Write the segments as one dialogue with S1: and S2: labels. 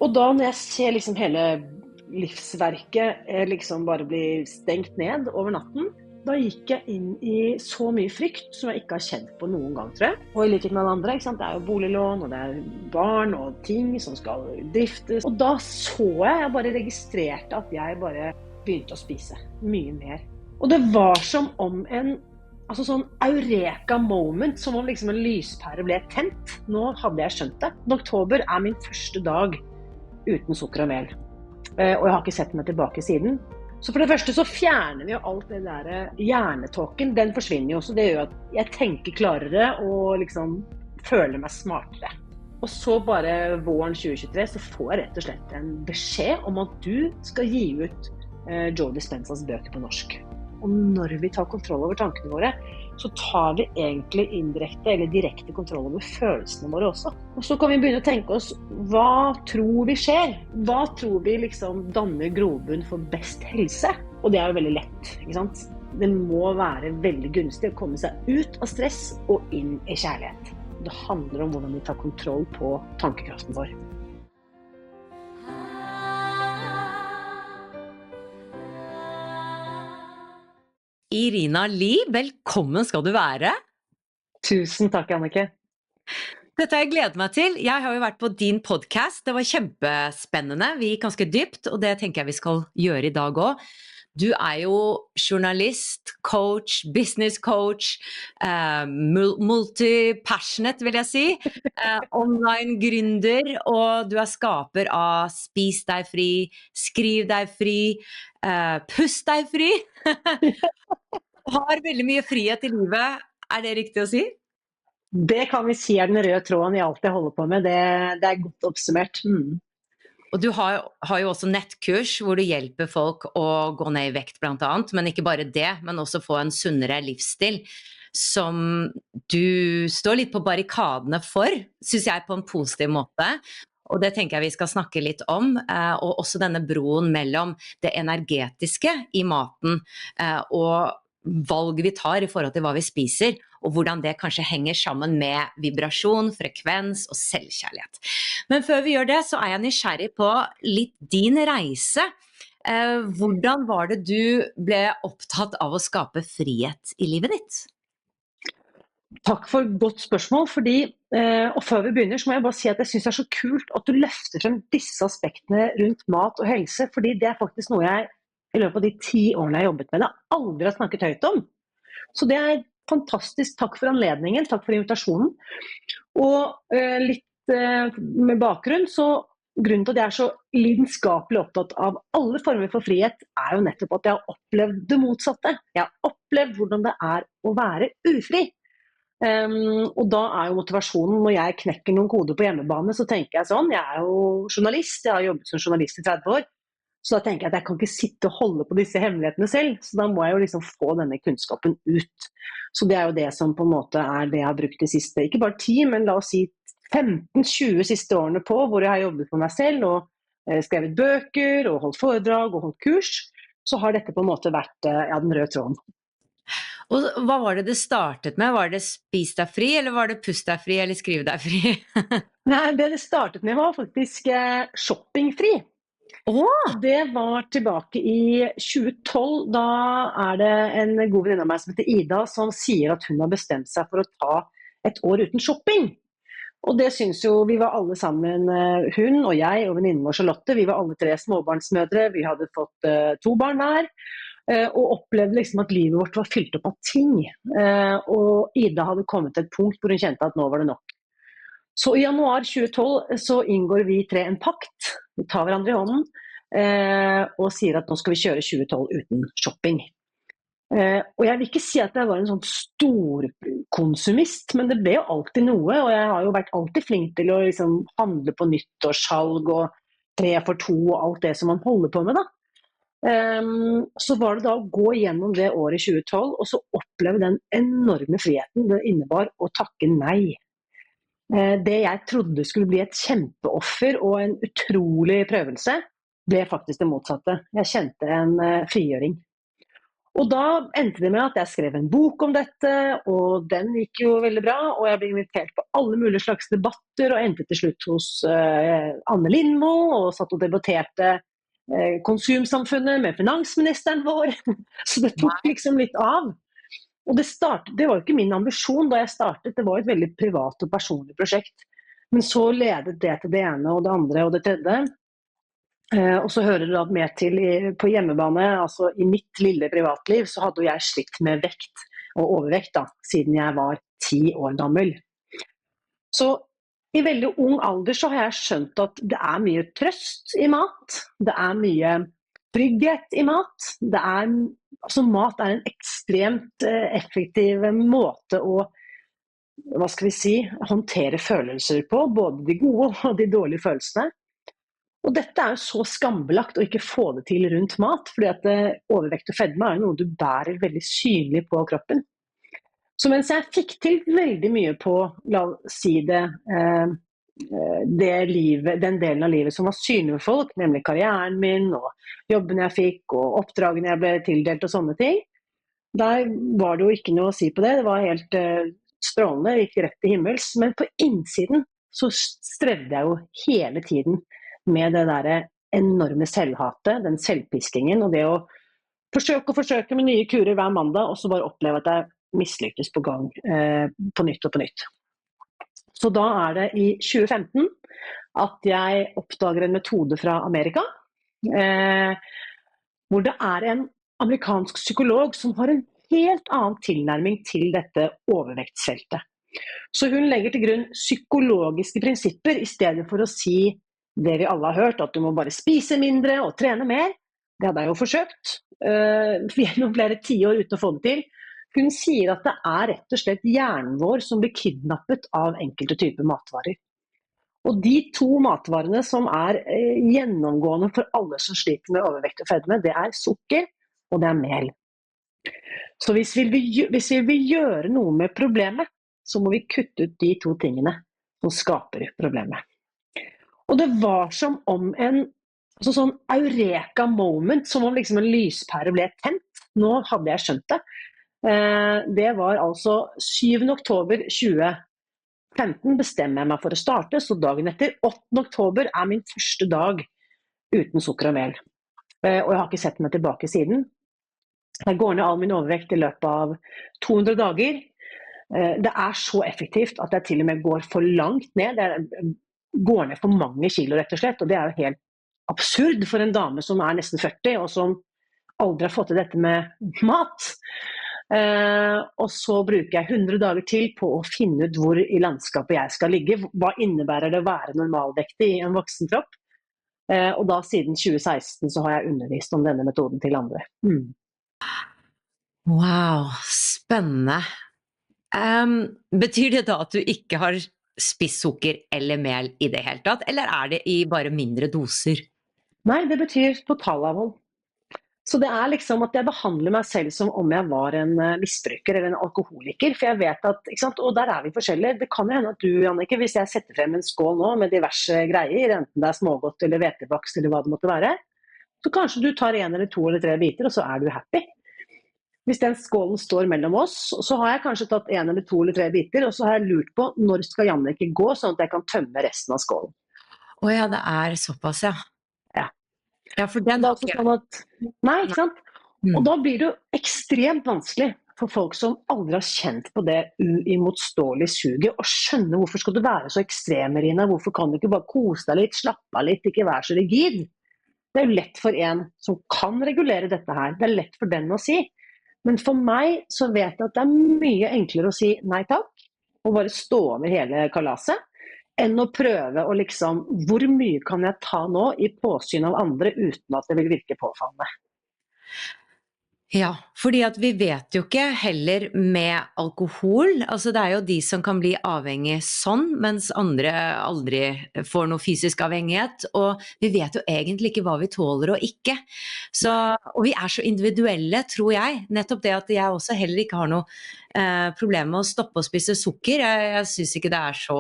S1: Og da når jeg ser liksom hele livsverket liksom bare bli stengt ned over natten, da gikk jeg inn i så mye frykt som jeg ikke har kjent på noen gang, tror jeg. Og i likhet med alle andre, ikke sant? Det er jo boliglån, og det er barn og ting som skal driftes. Og da så jeg bare registrerte at jeg bare begynte å spise mye mer. Og det var som om altså sånn eureka moment, som om liksom en lyspære ble tent. Nå hadde jeg skjønt det. Oktober er min første dag uten sukker og mel. Og jeg har ikke sett meg tilbake siden. Så for det første så fjerner vi jo alt det der hjernetåken, den forsvinner jo, så det gjør at jeg tenker klarere og liksom føler meg smartere. Og så bare våren 2023 så får jeg rett og slett en beskjed om at du skal gi ut Joe Dispenzas bøker på norsk. Og når vi tar kontroll over tankene våre, så tar vi egentlig indirekte eller direkte kontroll over følelsene våre også. Og så kan vi begynne å tenke oss, hva tror vi skjer? Hva tror vi liksom danner grobunn for best helse? Og det er jo veldig lett, ikke sant? Det må være veldig gunstig å komme seg ut av stress og inn i kjærlighet. Det handler om hvordan vi tar kontroll på tankekraften vår.
S2: Irina Lie, velkommen skal du være.
S1: Tusen takk, Annike.
S2: Dette har jeg gledet meg til. Jeg har jo vært på din podcast. Det var kjempespennende. Vi gikk ganske dypt, og det tenker jeg vi skal gjøre i dag også. Du er jo journalist, coach, business coach, multi-passionate vil jeg si, online gründer, og du er skaper av Spis deg fri, Skriv deg fri, Pust deg fri. Har veldig mye frihet i livet, er det riktig å si?
S1: Det kan vi si er den røde tråden i alt jeg holder på med, det er godt oppsummert.
S2: Og du har jo også nettkurs hvor du hjelper folk å gå ned i vekt blant annet, men ikke bare det, men også få en sunnere livsstil, som du står litt på barrikadene for, synes jeg på en positiv måte. Og det tenker jeg vi skal snakke litt om, og også denne broen mellom det energetiske i maten, og valg vi tar i forhold til hva vi spiser, og hvordan det kanskje henger sammen med vibrasjon, frekvens og selvkjærlighet. Men før vi gjør det, så er jeg nysgjerrig på litt din reise. Hvordan var det du ble opptatt av å skape frihet i livet ditt?
S1: Takk for godt spørsmål, og før vi begynner så må jeg bare si at jeg synes det er så kult at du løfter frem disse aspektene rundt mat og helse, fordi det er faktisk noe jeg i løpet av de 10 årene jeg har jobbet med det, aldri har snakket høyt om. Så det er fantastisk. Takk for anledningen, takk for invitasjonen. Og litt med bakgrunn, så grunnen til at jeg er så lidenskapelig opptatt av alle former for frihet, er jo nettopp at jeg har opplevd det motsatte. Jeg har opplevd hvordan det er å være ufri. Og da er jo motivasjonen, når jeg knekker noen koder på hjemmebane, så tenker jeg sånn, jeg er jo journalist, jeg har jobbet som journalist i 30 år, så da tenker jeg at jeg kan ikke sitte og holde på disse hemmelighetene selv, så da må jeg jo liksom få denne kunnskapen ut. Så det er jo det som på en måte er det jeg har brukt de siste, ikke bare 10, men la oss si 15-20 siste årene på, hvor jeg har jobbet for meg selv, og skrevet bøker, og holdt foredrag, og holdt kurs, så har dette på en måte vært den røde tråden.
S2: Og hva var det startet med? Var det Spis deg fri, eller var det Pust deg fri, eller Skriv deg fri?
S1: Nei, det startet med var faktisk shoppingfri. Det var tilbake i 2012, da er det en god venninne av meg som heter Ida, som sier at hun har bestemt seg for å ta et år uten shopping. Og det synes jo vi var alle sammen, hun og jeg og venninnen vår Charlotte, vi var alle 3 småbarnsmødre, vi hadde fått 2 barn hver, og opplevde liksom at livet vårt var fylt opp av ting. Og Ida hadde kommet til et punkt hvor hun kjente at nå var det nok. Så i januar 2012 så inngår vi 3 en pakt, vi tar hverandre i hånden, og sier at nå skal vi kjøre 2012 uten shopping. Og jeg vil ikke si at jeg var en sånn stor konsumist, men det ble jo alltid noe, og jeg har jo vært alltid flink til å liksom handle på nyttårssalg og 3 for 2 og alt det som man holder på med da. Så var det da å gå gjennom det året 2012, og så oppleve den enorme friheten det innebar å takke nei. Det jeg trodde skulle bli et kjempeoffer og en utrolig prøvelse, ble faktisk det motsatte. Jeg kjente en frigjøring. Og da endte det med at jeg skrev en bok om dette, og den gikk jo veldig bra, og jeg ble invitert på alle mulige slags debatter, og endte til slutt hos Anne Lindmo, og satt og debatterte konsumsamfunnet med finansministeren vår. Så det tok liksom litt av. Og det var jo ikke min ambisjon da jeg startet, det var et veldig privat og personlig prosjekt. Men så ledet det til det ene og det andre og det tredje. Og så hører det da med til på hjemmebane, altså i mitt lille privatliv, så hadde jeg slitt med vekt og overvekt da, siden jeg var 10 år gammel. Så i veldig ung alder så har jeg skjønt at det er mye trøst i mat, det er mye trygghet i mat. Altså mat er en ekstremt effektiv måte å, hva skal vi si, håndtere følelser på, både de gode og de dårlige følelsene. Og dette er jo så skambelagt å ikke få det til rundt mat, fordi at overvekt og fedme er noe du bærer veldig synlig på kroppen. Så mens jeg fikk til veldig mye på, la oss si det, den delen av livet som var synlig for folk, nemlig karrieren min og jobben jeg fikk og oppdragene jeg ble tildelt og sånne ting, der var det jo ikke noe å si på det. Det var helt strålende, gikk rett til himmels. Men på innsiden så strevde jeg jo hele tiden med det der enorme selvhatet, den selvpiskingen, og det å forsøke med nye kurer hver mandag, og så bare oppleve at jeg mislykkes på gang på nytt og på nytt. Så da er det i 2015 at jeg oppdager en metode fra Amerika, hvor det er en amerikansk psykolog som har en helt annen tilnærming til dette overvektsfeltet. Så hun legger til grunn psykologiske prinsipper i stedet for å si det vi alle har hørt, at du må bare spise mindre og trene mer. Det hadde jeg jo forsøkt gjennom flere 10 år uten å få det til. Hun sier at det er rett og slett hjernen vår som blir kidnappet av enkelte typer matvarer. Og de 2 matvarene som er gjennomgående for alle som sliter med overvekt og fedme, det er sukker og det er mel. Så hvis vi vil gjøre noe med problemet, så må vi kutte ut de 2 tingene som skaper problemet. Og det var som om sånn eureka moment, som om liksom en lyspære ble tent. Nå hadde jeg skjønt det. Det var altså 7. oktober 2015 bestemmer jeg meg for å starte, så dagen etter 8. oktober er min første dag uten sukker og mel. Og jeg har ikke sett meg tilbake siden. Jeg går ned all min overvekt i løpet av 200 dager. Det er så effektivt at jeg til og med går for langt ned. Det går ned for mange kilo rett og slett, og det er jo helt absurd for en dame som er nesten 40 og som aldri har fått til dette med mat. Og så bruker jeg 100 dager til på å finne ut hvor i landskapet jeg skal ligge. Hva innebærer det å være normalvektig i en voksen kropp? Og da siden 2016 så har jeg undervist om denne metoden til andre.
S2: Wow, spennende. Betyr det da at du ikke har spist sukker eller mel i det hele tatt, eller er det i bare mindre doser?
S1: Nei, det betyr totalavhold. Så det er liksom at jeg behandler meg selv som om jeg var en misbruker eller en alkoholiker, for jeg vet at, ikke sant, og der er vi forskjellige. Det kan jo hende at du, Jannicke, hvis jeg setter frem en skål nå med diverse greier, enten det er smågodt eller hvetebakst eller hva det måtte være, så kanskje du tar 1 eller 2 eller 3 biter, og så er du happy. Hvis den skålen står mellom oss, så har jeg kanskje tatt 1 eller 2 eller 3 biter, og så har jeg lurt på når skal Jannicke gå, sånn at jeg kan tømme resten av skålen.
S2: Åja, det er såpass, ja. Ja, for den
S1: har ikke... Sånn at... Nei, ikke sant? Og da blir det jo ekstremt vanskelig for folk som aldri har kjent på det uimotståelige suget, og skjønne hvorfor skal du være så ekstrem, Rina? Hvorfor kan du ikke bare kose deg litt, slappe av litt, ikke være så rigid? Det er jo lett for en som kan regulere dette her. Det er lett for den å si. Men for meg så vet jeg at det er mye enklere å si nei takk, og bare stå over hele kalaset, enn å prøve å liksom, hvor mye kan jeg ta nå i påsyn av andre uten at det vil virke påfallende?
S2: Ja, fordi at vi vet jo ikke heller med alkohol, altså det er jo de som kan bli avhengige sånn, mens andre aldri får noe fysisk avhengighet, og vi vet jo egentlig ikke hva vi tåler og ikke. Så, og vi er så individuelle, tror jeg, nettopp det at jeg også heller ikke har noe problemet med å stoppe å spise sukker. Jeg synes ikke det så...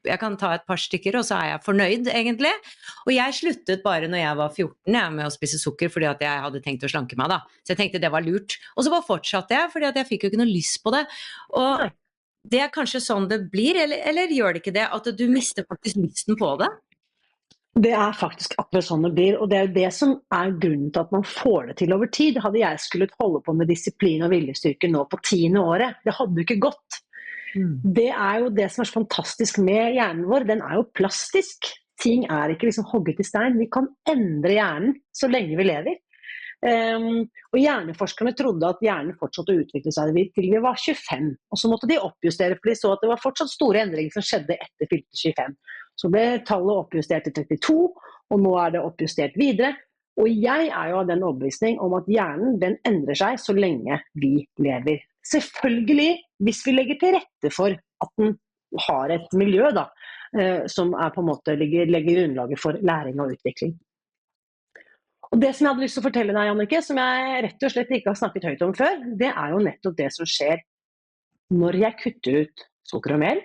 S2: Jeg kan ta et par stykker, og så jeg fornøyd, egentlig. Og jeg sluttet bare når jeg var 14 med å spise sukker, fordi at jeg hadde tenkt å slanke meg da. Så jeg tenkte det var lurt. Og så bare fortsatte jeg, fordi at jeg fikk jo ikke noe lyst på det. Og det kanskje sånn det blir, eller gjør det ikke det, at du mister faktisk lysten på det?
S1: Det faktisk akkurat sånn det blir, og det jo det som grunnen til at man får det til over tid. Hadde jeg skulle holde på med disiplin og viljestyrke nå på 10. året, det hadde jo ikke gått. Det jo det som så fantastisk med hjernen vår, den jo plastisk. Ting ikke liksom hogget i stein, vi kan endre hjernen så lenge vi lever. Og hjerneforskerne trodde at hjernen fortsatte å utvikle seg til vi var 25, og så måtte de oppjustere, for de så at det var fortsatt store endringer som skjedde etter fylte 25. Så ble tallet oppjustert til 32, og nå det oppjustert videre. Og jeg jo av den overbevisning om at hjernen den endrer seg så lenge vi lever. Selvfølgelig, hvis vi legger til rette for at den har et miljø da, som på en måte legger grunnlaget for læring og utvikling. Og det som jeg hadde lyst til å fortelle deg, Jannicke, som jeg rett og slett ikke har snakket høyt om før, det jo nettopp det som skjer når jeg kutter ut sukker og mel.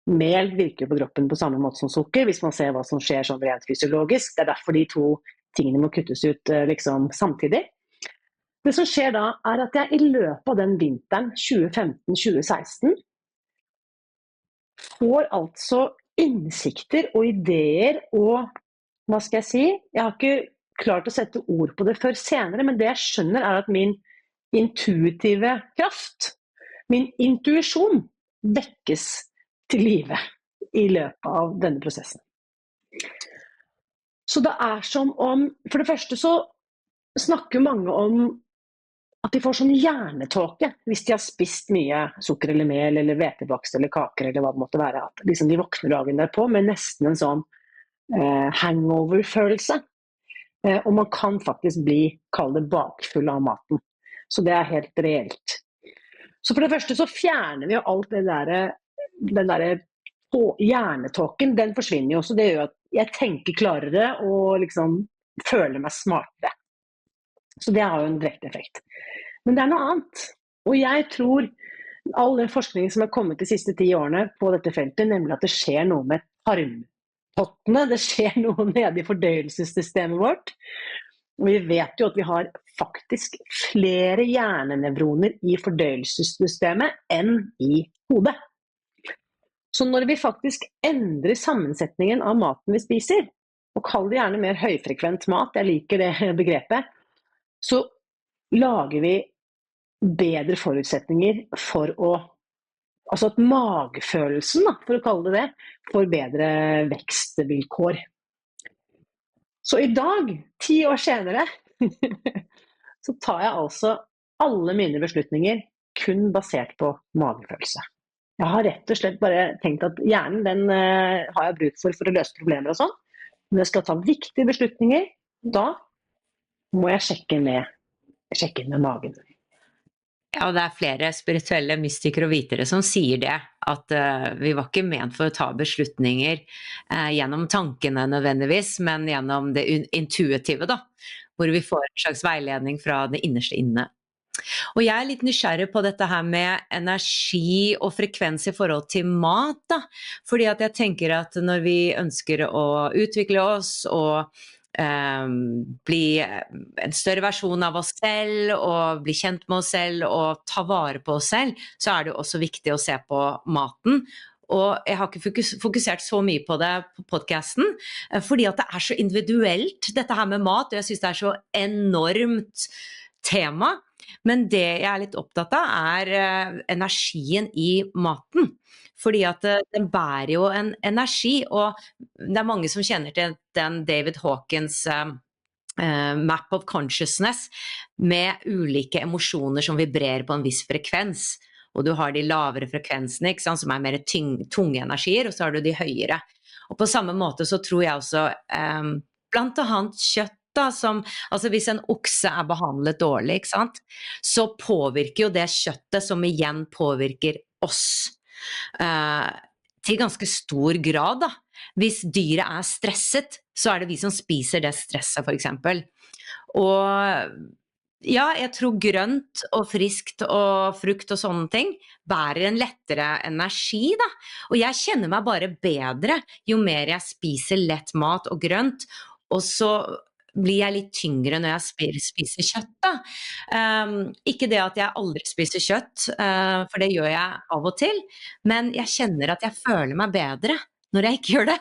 S1: Mel virker på kroppen på samme måte som sukker, hvis man ser hva som skjer sånn rent fysiologisk. Det derfor de to tingene må kuttes ut liksom samtidig. Det som skjer da, at jeg i løpet av den vinteren 2015-2016 får altså innsikter og ideer og, hva skal jeg si, jeg har ikke klart å sette ord på det før senere, men det jeg skjønner at min intuitive kraft, min intuisjon vekkes til live i løpet av denne prosessen. Så det som om, for det første så snakker mange om at de får sånn hjernetåke hvis de har spist mye sukker eller mel eller hvetebakst eller kaker eller hva det måtte være, at liksom de våkner dagen derpå med nesten en sånn hangover-følelse. Og man kan faktisk kall det bakfull av maten. Så det helt reelt. Så for det første så fjerner vi jo alt det den der hjernetåken, den forsvinner jo, så det gjør at jeg tenker klarere og liksom føler meg smartere. Så det har jo en direkte effekt. Men det noe annet, og jeg tror all den forskningen som har kommet de siste 10 årene på dette feltet, nemlig at det skjer noe med tarmpottene, det skjer noe nede i fordøyelsessystemet vårt, og vi vet jo at vi har faktisk flere hjernenevroner i fordøyelsessystemet enn i hodet. Så når vi faktisk endrer sammensetningen av maten vi spiser, og kaller det gjerne mer høyfrekvent mat, jeg liker det begrepet, så lager vi bedre forutsetninger for altså at magefølelsen, for å kalle det, får bedre vekstvilkår. Så i dag, 10 år senere, så tar jeg altså alle mine beslutninger kun basert på magefølelse. Jeg har rett og slett bare tenkt at hjernen, den har jeg bruk for å løse problemer og sånn. Når jeg skal ta viktige beslutninger, da må jeg sjekke inn med magen.
S2: Ja, det flere spirituelle mystikere og vitere som sier det, at vi var ikke ment for å ta beslutninger gjennom tankene nødvendigvis, men gjennom det intuitive da, hvor vi får en slags veiledning fra det innerste inne. Og jeg litt nysgjerrig på dette her med energi og frekvens i forhold til mat da, fordi at jeg tenker at når vi ønsker å utvikle oss og bli en større versjon av oss selv og bli kjent med oss selv og ta vare på oss selv, så det jo også viktig å se på maten. Og jeg har ikke fokusert så mye på det på podcasten, fordi at det så individuelt, dette her med mat, og jeg synes det så enormt tema. Men det jeg litt opptatt av energien i maten, fordi at den bærer jo en energi, og det mange som kjenner til den David Hawkins map of consciousness med ulike emosjoner som vibrerer på en viss frekvens. Og du har de lavere frekvensene, ikke sant, som mer tunge energier, og så har du de høyere. Og på samme måte så tror jeg også blant annet kjøtt, som, altså hvis en okse behandlet dårlig, ikke sant? Så påvirker jo det kjøttet som igjen påvirker oss til ganske stor grad da. Hvis dyret stresset, så det vi som spiser det stresset for eksempel. Og Ja, jeg tror grønt og friskt og frukt og sånne ting bærer en lettere energi, da. Og jeg kjenner meg bare bedre jo mer jeg spiser lett mat og grønt, og så blir jeg litt tyngre når jeg spiser kjøtt, da. Ikke det at jeg aldri spiser kjøtt, for det gjør jeg av og til, men jeg kjenner at jeg føler meg bedre når jeg ikke gjør det.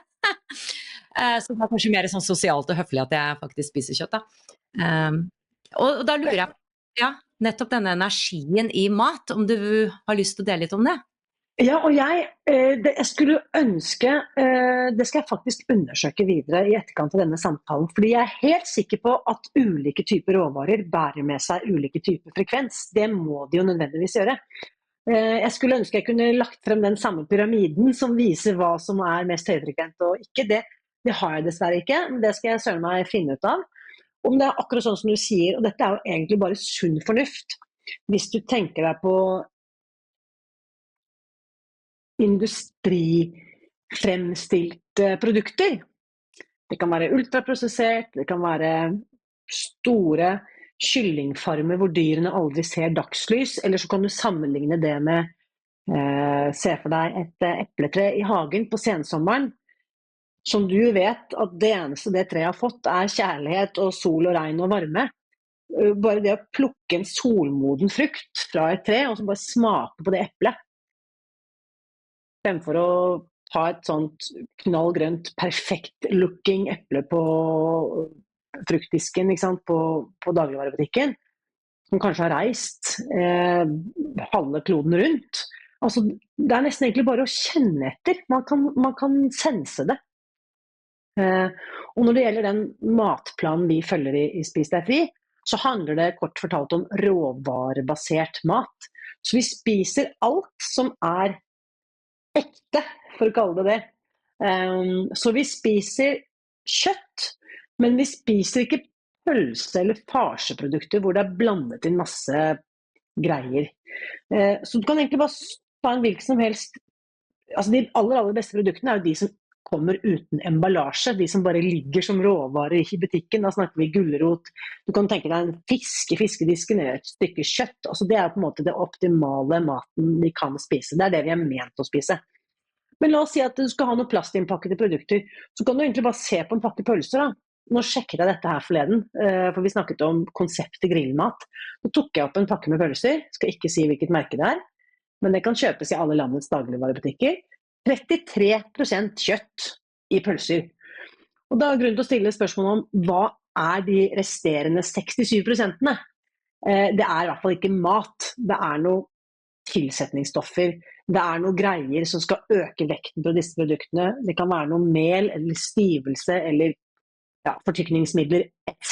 S2: Så det er kanskje mer sånn sosialt og høflig at jeg faktisk spiser kjøtt, da. Um, og da lurer jeg på, ja, nettopp denne energien i mat, om du har lyst til å dele litt om det?
S1: Ja, og jeg skulle ønske, det skal jeg faktisk undersøke videre i etterkant av denne samtalen, fordi jeg er helt sikker på at ulike typer råvarer bærer med seg ulike typer frekvens. Det må de jo nødvendigvis gjøre. Jeg skulle ønske jeg kunne lagt frem den samme pyramiden som viser hva som er mest høyfrekvent og ikke. Det har jeg dessverre ikke, men det skal jeg søren meg finne ut av. Om det er akkurat sånn som du sier, og dette er jo egentlig bare sunn fornuft, hvis du tenker deg på industrifremstilte produkter. Det kan være ultraprosessert, det kan være store kyllingfarmer hvor dyrene aldri ser dagslys, eller så kan du sammenligne det med, se for deg et epletre i hagen på sensommeren, som du vet at det eneste det treet har fått er kjærlighet og sol og regn og varme. Bare det å plukke en solmoden frukt fra et tre, og så bare smake på det eplet, fremfor å ta et sånt knallgrønt, perfekt looking eple på fruktdisken, ikke sant, på dagligvarebutikken, som kanskje har reist halve kloden rundt. Altså, det er nesten egentlig bare å kjenne etter. Man kan sense det. Og når det gjelder den matplanen vi følger i Spis deg fri, så handler det kort fortalt om råvarebasert mat. Så vi spiser alt som er ekte, for å kalle det det. Så vi spiser kjøtt, men vi spiser ikke pølse eller farseprodukter hvor det er blandet inn masse greier. Så du kan egentlig bare ta en hvilken som helst. Altså de aller beste produktene er jo de som kommer uten emballasje, de som bare ligger som råvarer i butikken. Da snakker vi gulrot. Du kan tenke deg en fiskedisken eller et stykke kjøtt. Altså det er på en måte det optimale maten vi kan spise. Det er det vi er ment å spise. Men la oss si at du skal ha noen plastinnpakkede produkter, så kan du egentlig bare se på en pakke pølser, da. Nå sjekket jeg dette her forleden, for vi snakket om konseptet grillmat. Nå tok jeg opp en pakke med pølser, skal ikke si hvilket merke det er, men det kan kjøpes i alle landets dagligvarebutikker. 33% kjøtt i pølser. Og da er grunn til å stille spørsmål om hva er de resterende 67%? Det er i hvert fall ikke mat. Det er noe tilsetningsstoffer. Det er noe greier som skal øke vekten på disse produktene. Det kan være noe mel eller stivelse eller fortykningsmidler etc.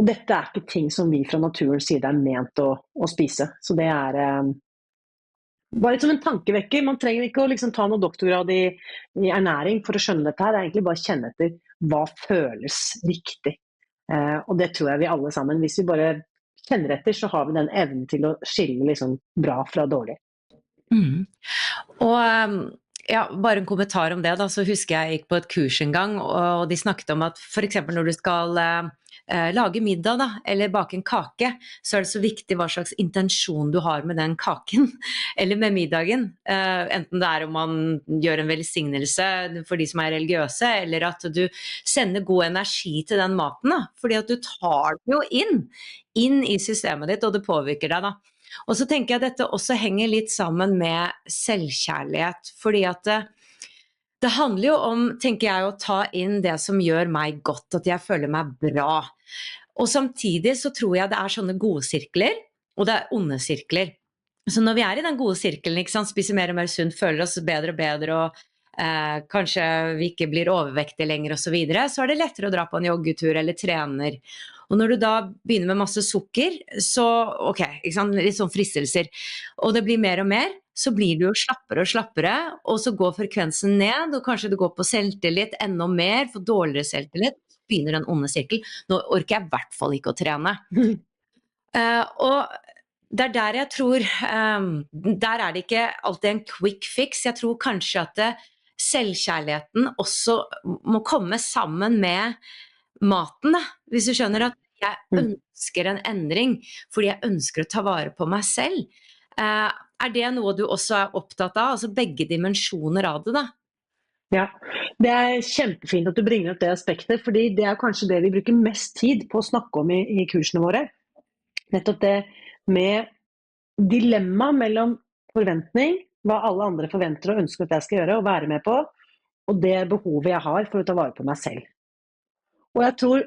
S1: Og dette er ikke ting som vi fra naturens side er ment å spise. Så det er bare som en tankevekker. Man trenger ikke å liksom ta noe doktorgrad i ernæring for å skjønne dette her. Det er egentlig bare å kjenne etter hva føles riktig. Og det tror jeg vi alle sammen, hvis vi bare kjenner etter, så har vi den evnen til å skille liksom bra fra dårlig.
S2: Og ja, bare en kommentar om det da, så husker jeg gikk på et kurs en gang, og de snakket om at for eksempel når du skal lage middag da, eller bake en kake, så er det så viktig hva slags intensjon du har med den kaken, eller med middagen. Enten det er om man gjør en velsignelse for de som er religiøse, eller at du sender god energi til den maten da, fordi at du tar det jo inn i systemet ditt, og det påvirker deg da. Og så tenker jeg at dette også henger litt sammen med selvkjærlighet, fordi at det handler jo om, tenker jeg, å ta inn det som gjør meg godt, at jeg føler meg bra. Og samtidig så tror jeg det er sånne gode sirkler, og det er onde sirkler. Så når vi er i den gode sirkelen, ikke sant, spiser mer og mer sunt, føler oss bedre og bedre, og kanskje vi ikke blir overvektige lenger og så videre, så er det lettere å dra på en joggetur eller trener. Og når du da begynner med masse sukker, så ok, ikke sant, litt sånn fristelser, og det blir mer og mer, så blir du jo slappere og slappere, og så går frekvensen ned, og kanskje du går på selvtillit enda mer, for dårligere selvtillit, begynner den onde sirkel. Nå orker jeg i hvert fall ikke å trene. Og det er der jeg tror, der er det ikke alltid en quick fix. Jeg tror kanskje at selvkjærligheten også må komme sammen med maten da, hvis du skjønner at jeg ønsker en endring, fordi jeg ønsker å ta vare på meg selv. Det noe du også opptatt av? Altså begge dimensjoner av det da?
S1: Ja, det kjempefint at du bringer opp det aspektet, fordi det kanskje det vi bruker mest tid på å snakke om i kursene våre. Nettopp det med dilemma mellom forventning, hva alle andre forventer og ønsker at jeg skal gjøre og være med på, og det behovet jeg har for å ta vare på meg selv. Og jeg tror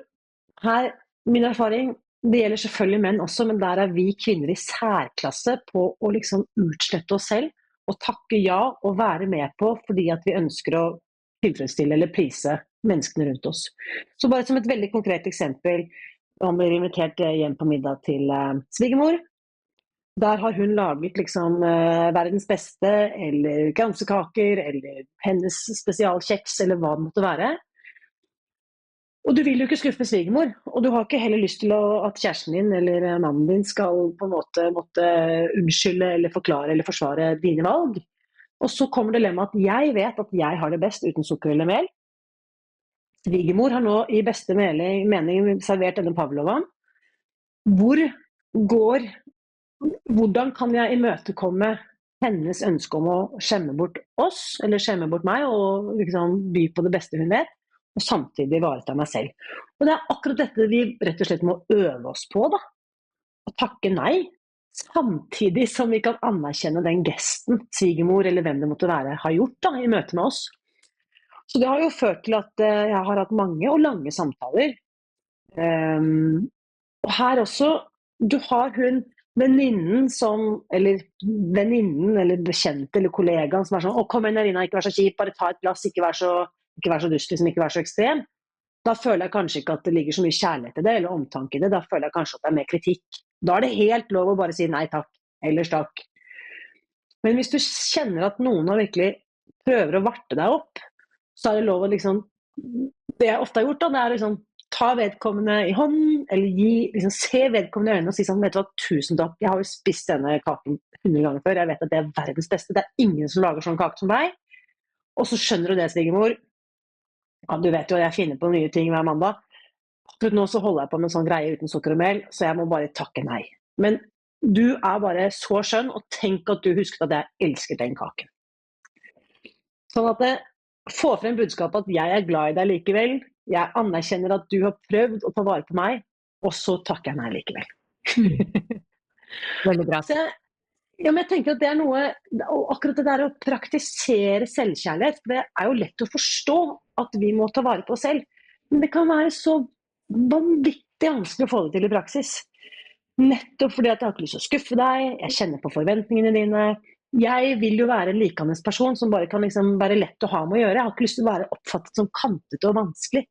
S1: her, min erfaring, det gjelder selvfølgelig menn også, men der vi kvinner i særklasse på å liksom utslette oss selv og takke ja og være med på fordi at vi ønsker å tilfredsstille eller prise menneskene rundt oss. Så bare som et veldig konkret eksempel, om vi blir invitert hjem på middag til svigermor. Der har hun laget liksom verdens beste, eller kransekaker, eller hennes spesialkjeks, eller hva det måtte være. Og du vil jo ikke skuffe svigermor, og du har ikke heller lyst til at kjæresten din eller mannen din skal på en måtte unnskylde eller forklare eller forsvare dine valg. Og så kommer dilemmaet at jeg vet at jeg har det best uten sukker eller mel. Svigermor har nå i beste mening servert denne pavlovaen. Hvordan kan jeg imøtekomme hennes ønske om å skjemme bort oss, eller skjemme bort meg, og liksom by på det beste hun vet, og samtidig ivareta meg selv. Og det akkurat dette vi rett og slett må øve oss på, da. Å takke nei, samtidig som vi kan anerkjenne den gesten svigermor, eller hvem det måtte være, har gjort da, i møte med oss. Så det har jo ført til at jeg har hatt mange og lange samtaler. Og her også, du har hun venninnen eller bekjente eller kollegaen som sånn, kom igjen Irina, ikke vær så kjip, bare ta et glass, ikke vær så dust, liksom, ikke vær så ekstrem. Da føler jeg kanskje ikke at det ligger så mye kjærlighet i det, eller omtanke i det, da føler jeg kanskje at det mer kritikk. Da det helt lov å bare si nei takk, ellers takk. Men hvis du kjenner at noen har virkelig prøver å varte deg opp, så det lov å liksom, det jeg ofte har gjort da, det liksom, ta vedkommende i hånden, eller liksom, se vedkommende i øynene og si sånn, vet du hva, tusen takk, jeg har jo spist denne kaken 100 ganger før, jeg vet at det verdens beste, det ingen som lager sånn kake som deg, og så skjønner du det, svigermor, ja, du vet jo, jeg finner på nye ting hver mandag, akkurat nå så holder jeg på med en sånn greie uten sukker og mel, så jeg må bare takke nei, men du bare så skjønn, og tenk at du husket at jeg elsker den kaken. Sånn at få frem budskapet at jeg glad i deg likevel, jeg anerkjenner at du har prøvd å ta vare på meg, og så takker jeg nei likevel.
S2: Veldig bra.
S1: Men jeg tenker at det noe, og akkurat det der å praktisere selvkjærlighet, det jo lett å forstå at vi må ta vare på oss selv, men det kan være så vanvittig vanskelig å få det til i praksis. Nettopp fordi at jeg har ikke lyst til å skuffe deg, jeg kjenner på forventningene dine, jeg vil jo være en likandes person som bare kan liksom være lett å ha med å gjøre, jeg har ikke lyst til å være oppfattet som kantete og vanskelig,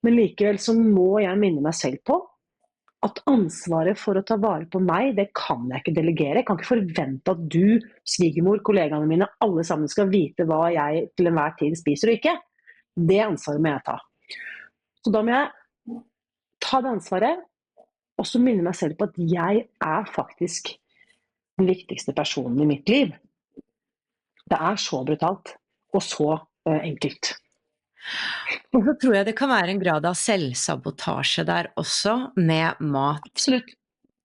S1: men likevel så må jeg minne meg selv på at ansvaret for å ta vare på meg, det kan jeg ikke delegere. Jeg kan ikke forvente at du, svigermor, kollegaene mine, alle sammen skal vite hva jeg til enhver tid spiser og ikke. Det ansvaret må jeg ta. Så da må jeg ta det ansvaret, og så minne meg selv på at jeg faktisk den viktigste personen i mitt liv. Det så brutalt, og så enkelt.
S2: Og så tror jeg det kan være en grad av selvsabotasje der også, med mat.
S1: Absolutt.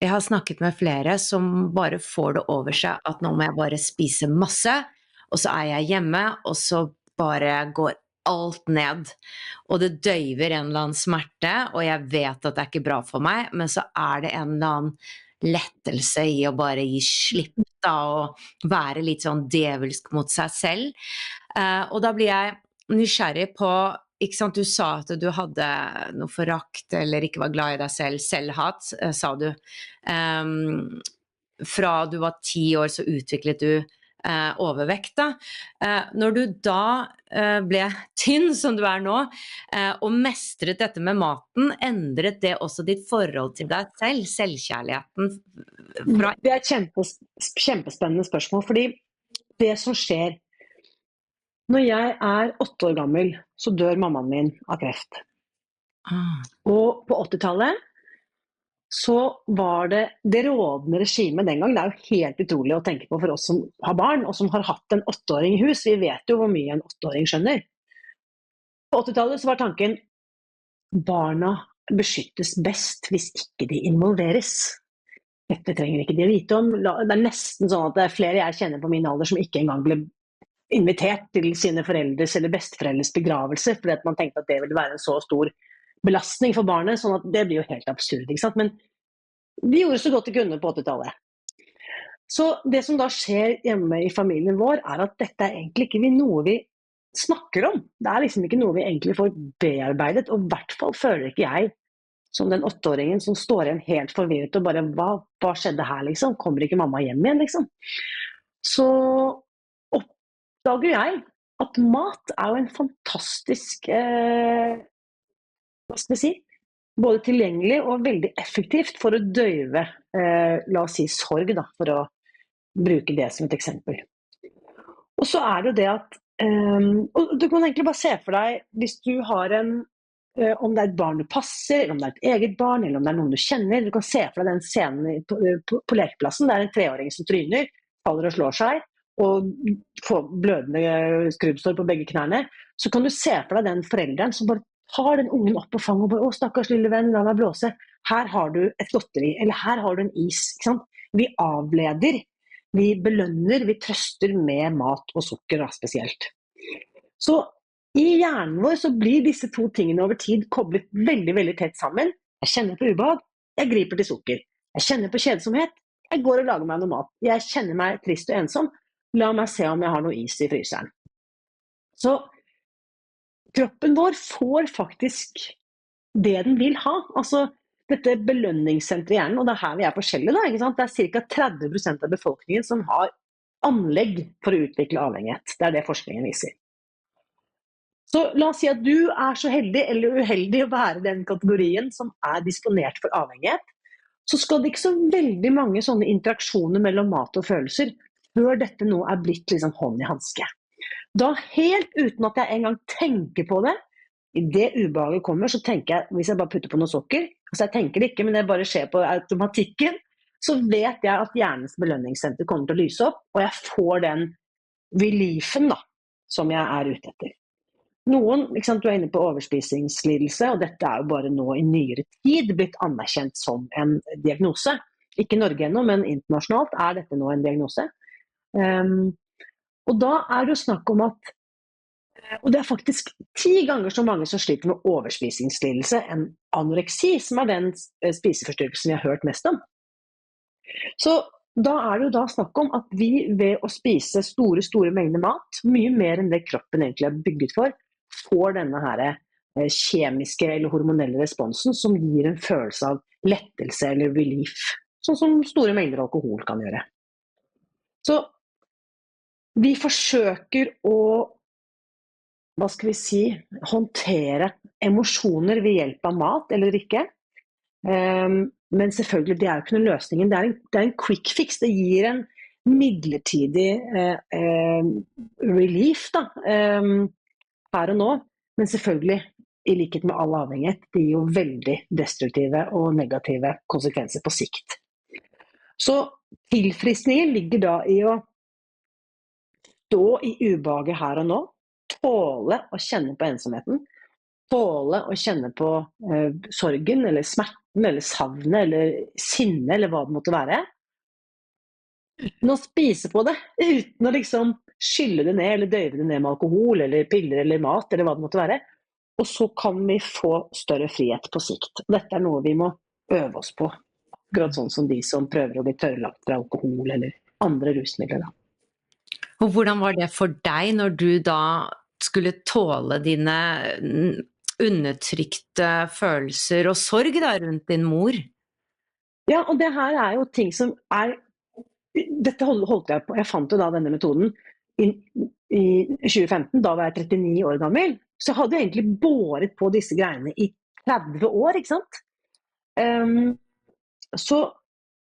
S2: Jeg har snakket med flere som bare får det over seg at nå må jeg bare spise masse, og så jeg hjemme, og så bare går alt ned. Og det døyver en eller annen smerte, og jeg vet at det ikke bra for meg, men så det en eller annen lettelse i å bare gi slipp da, og være litt sånn djevelsk mot seg selv. Og da blir jeg nysgjerrig på, ikke sant, du sa at du hadde noe forakt, eller ikke var glad i deg selv, selvhat, sa du. Fra du var 10 år så utviklet du overvekt da. Når du da ble tynn som du nå, og mestret dette med maten, endret det også ditt forhold til deg selv, selvkjærligheten?
S1: Det et kjempespennende spørsmål, fordi det som skjer, når jeg 8 år gammel, så dør mammaen min av kreft. Og på 80-tallet, så var det rådende regimet den gang, det jo helt utrolig å tenke på for oss som har barn, og som har hatt en 8-åring i hus, vi vet jo hvor mye en 8-åring skjønner. På 80-tallet så var tanken, barna beskyttes best hvis ikke de involveres. Dette trenger ikke de å vite om. Det nesten sånn at det flere jeg kjenner på min alder som ikke engang ble invitert til sine foreldres eller besteforeldres begravelse, fordi at man tenkte at det ville være en så stor belastning for barnet, sånn at det blir jo helt absurd, ikke sant? Men de gjorde så godt de kunne på 80-tallet. Så det som da skjer hjemme i familien vår, er at dette er egentlig ikke noe vi snakker om. Det er liksom ikke noe vi egentlig får bearbeidet, og i hvert fall føler ikke jeg som den 8-åringen som står igjen helt forvirret og bare, hva skjedde her liksom? Kommer ikke mamma hjem igjen liksom? Så oppdager jeg at mat er jo en fantastisk, hva skal vi si, både tilgjengelig og veldig effektivt for å døyve, la oss si, sorg da, for å bruke det som et eksempel. Og så er det jo det at, og du kan egentlig bare se for deg, hvis du har om det er et barn du passer, eller om det er et eget barn, eller om det er noen du kjenner, du kan se for deg den scenen på lekeplassen, det er en 3-åring som tryner, faller og slår seg, og får blødende skrubbsår på begge knærne, så kan du se for deg den forelderen som bare tar den ungen opp på fanget og bare, stakkars lille venn, la meg blåse, her har du et godteri, eller her har du en is, ikke sant? Vi avleder, vi belønner, vi trøster med mat og sukker da, spesielt. Så i hjernen vår så blir disse to tingene over tid koblet veldig, veldig tett sammen. Jeg kjenner på ubehag, jeg griper til sukker. Jeg kjenner på kjedsomhet, jeg går og lager meg noe mat. Jeg kjenner meg trist og ensom, la meg se om jeg har noe is i fryseren. Så kroppen vår får faktisk det den vil ha. Altså dette belønningssenteret i hjernen, og det er her vi er forskjellige da, ikke sant? Det er ca. 30% av befolkningen som har anlegg for å utvikle avhengighet. Det er det forskningen viser. Så la oss si at du er så heldig eller uheldig å være den kategorien som er disponert for avhengighet, så skal det ikke så veldig mange sånne interaksjoner mellom mat og følelser før dette nå er blitt liksom hånd i handske. Da helt uten at jeg engang tenker på det, i det ubehaget kommer, så tenker jeg, hvis jeg bare putter på noe sukker, altså jeg tenker det ikke, men det bare skjer på automatikken, så vet jeg at hjernens belønningssenter kommer til å lyse opp, og jeg får den reliefen da, som jeg er ute etter. Noen, liksom, du er inne på overspisingslidelse, og dette er jo bare nå i nyere tid blitt anerkjent som en diagnose. Ikke i Norge ennå, men internasjonalt er dette nå en diagnose. Og da er det jo snakk om at, og det er faktisk 10 ganger så mange som sliter med overspisingslidelse enn anoreksi, som er den spiseforstyrrelsen vi har hørt mest om. Så da er det jo da snakk om at vi ved å spise store mengder mat, mye mer enn det kroppen egentlig er bygget for, får denne her kjemiske eller hormonelle responsen som gir en følelse av lettelse eller relief, sånn som store mengder alkohol kan gjøre. Så vi forsøker å, hva skal vi si, håndtere emosjoner ved hjelp av mat eller ikke. Men selvfølgelig, det er jo ikke noen løsningen. Det er en quick fix. Det gir en midlertidig relief da, her og nå. Men selvfølgelig, i likhet med all avhengighet, det gir jo veldig destruktive og negative konsekvenser på sikt. Så tilfriskningen ligger da i å stå i ubehaget her og nå, tåle å kjenne på ensomheten, tåle å kjenne på sorgen, eller smerten, eller savnet, eller sinne, eller hva det måtte være. Uten å spise på det, uten å liksom skylle det ned, eller døyve det ned med alkohol, eller piller, eller mat, eller hva det måtte være. Og så kan vi få større frihet på sikt. Dette er noe vi må øve oss på. Akkurat sånn som de som prøver å bli tørrlagt fra alkohol, eller andre rusmidler da.
S2: Og hvordan var det for deg når du da skulle tåle dine undertrykte følelser og sorg da, rundt din mor?
S1: Ja, og det her er jo ting som er, dette holdt jeg på, jeg fant jo da denne metoden i 2015, da var jeg 39 år gammel, så jeg hadde jeg egentlig båret på disse greiene i 30 år, ikke sant? Så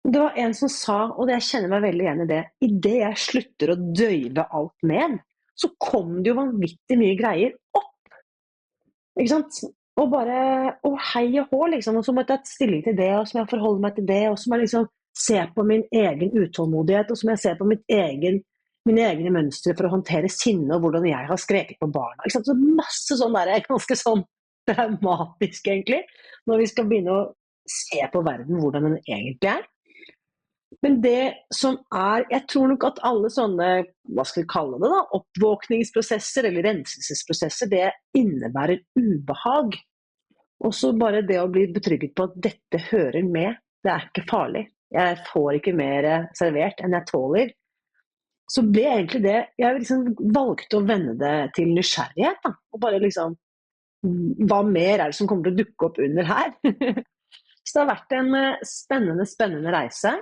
S1: det var en som sa, og jeg kjenner meg veldig igjen i det, i det jeg slutter å døyve alt med, så kom det jo vanvittig mye greier opp. Ikke sant? Og bare, hei og hå, liksom, og så må jeg ta stilling til det, og så må jeg forholde meg til det, og så må jeg liksom se på min egen utålmodighet, og så må jeg se på mine egne mønstre for å håndtere sinne, og hvordan jeg har skreket på barna. Ikke sant? Så masse sånn der, ganske sånn dramatisk egentlig, når vi skal begynne å se på verden hvordan den egentlig er. Men det som jeg tror nok at alle sånne, hva skal vi kalle det da, oppvåkningsprosesser eller renselsesprosesser, det innebærer ubehag. Og så bare det å bli betrygget på at dette hører med, det er ikke farlig. Jeg får ikke mer servert enn jeg tåler. Så ble egentlig det, jeg liksom valgte å vende det til nysgjerrighet da, og bare liksom, hva mer er det som kommer til å dukke opp under her? Så det har vært en spennende reise.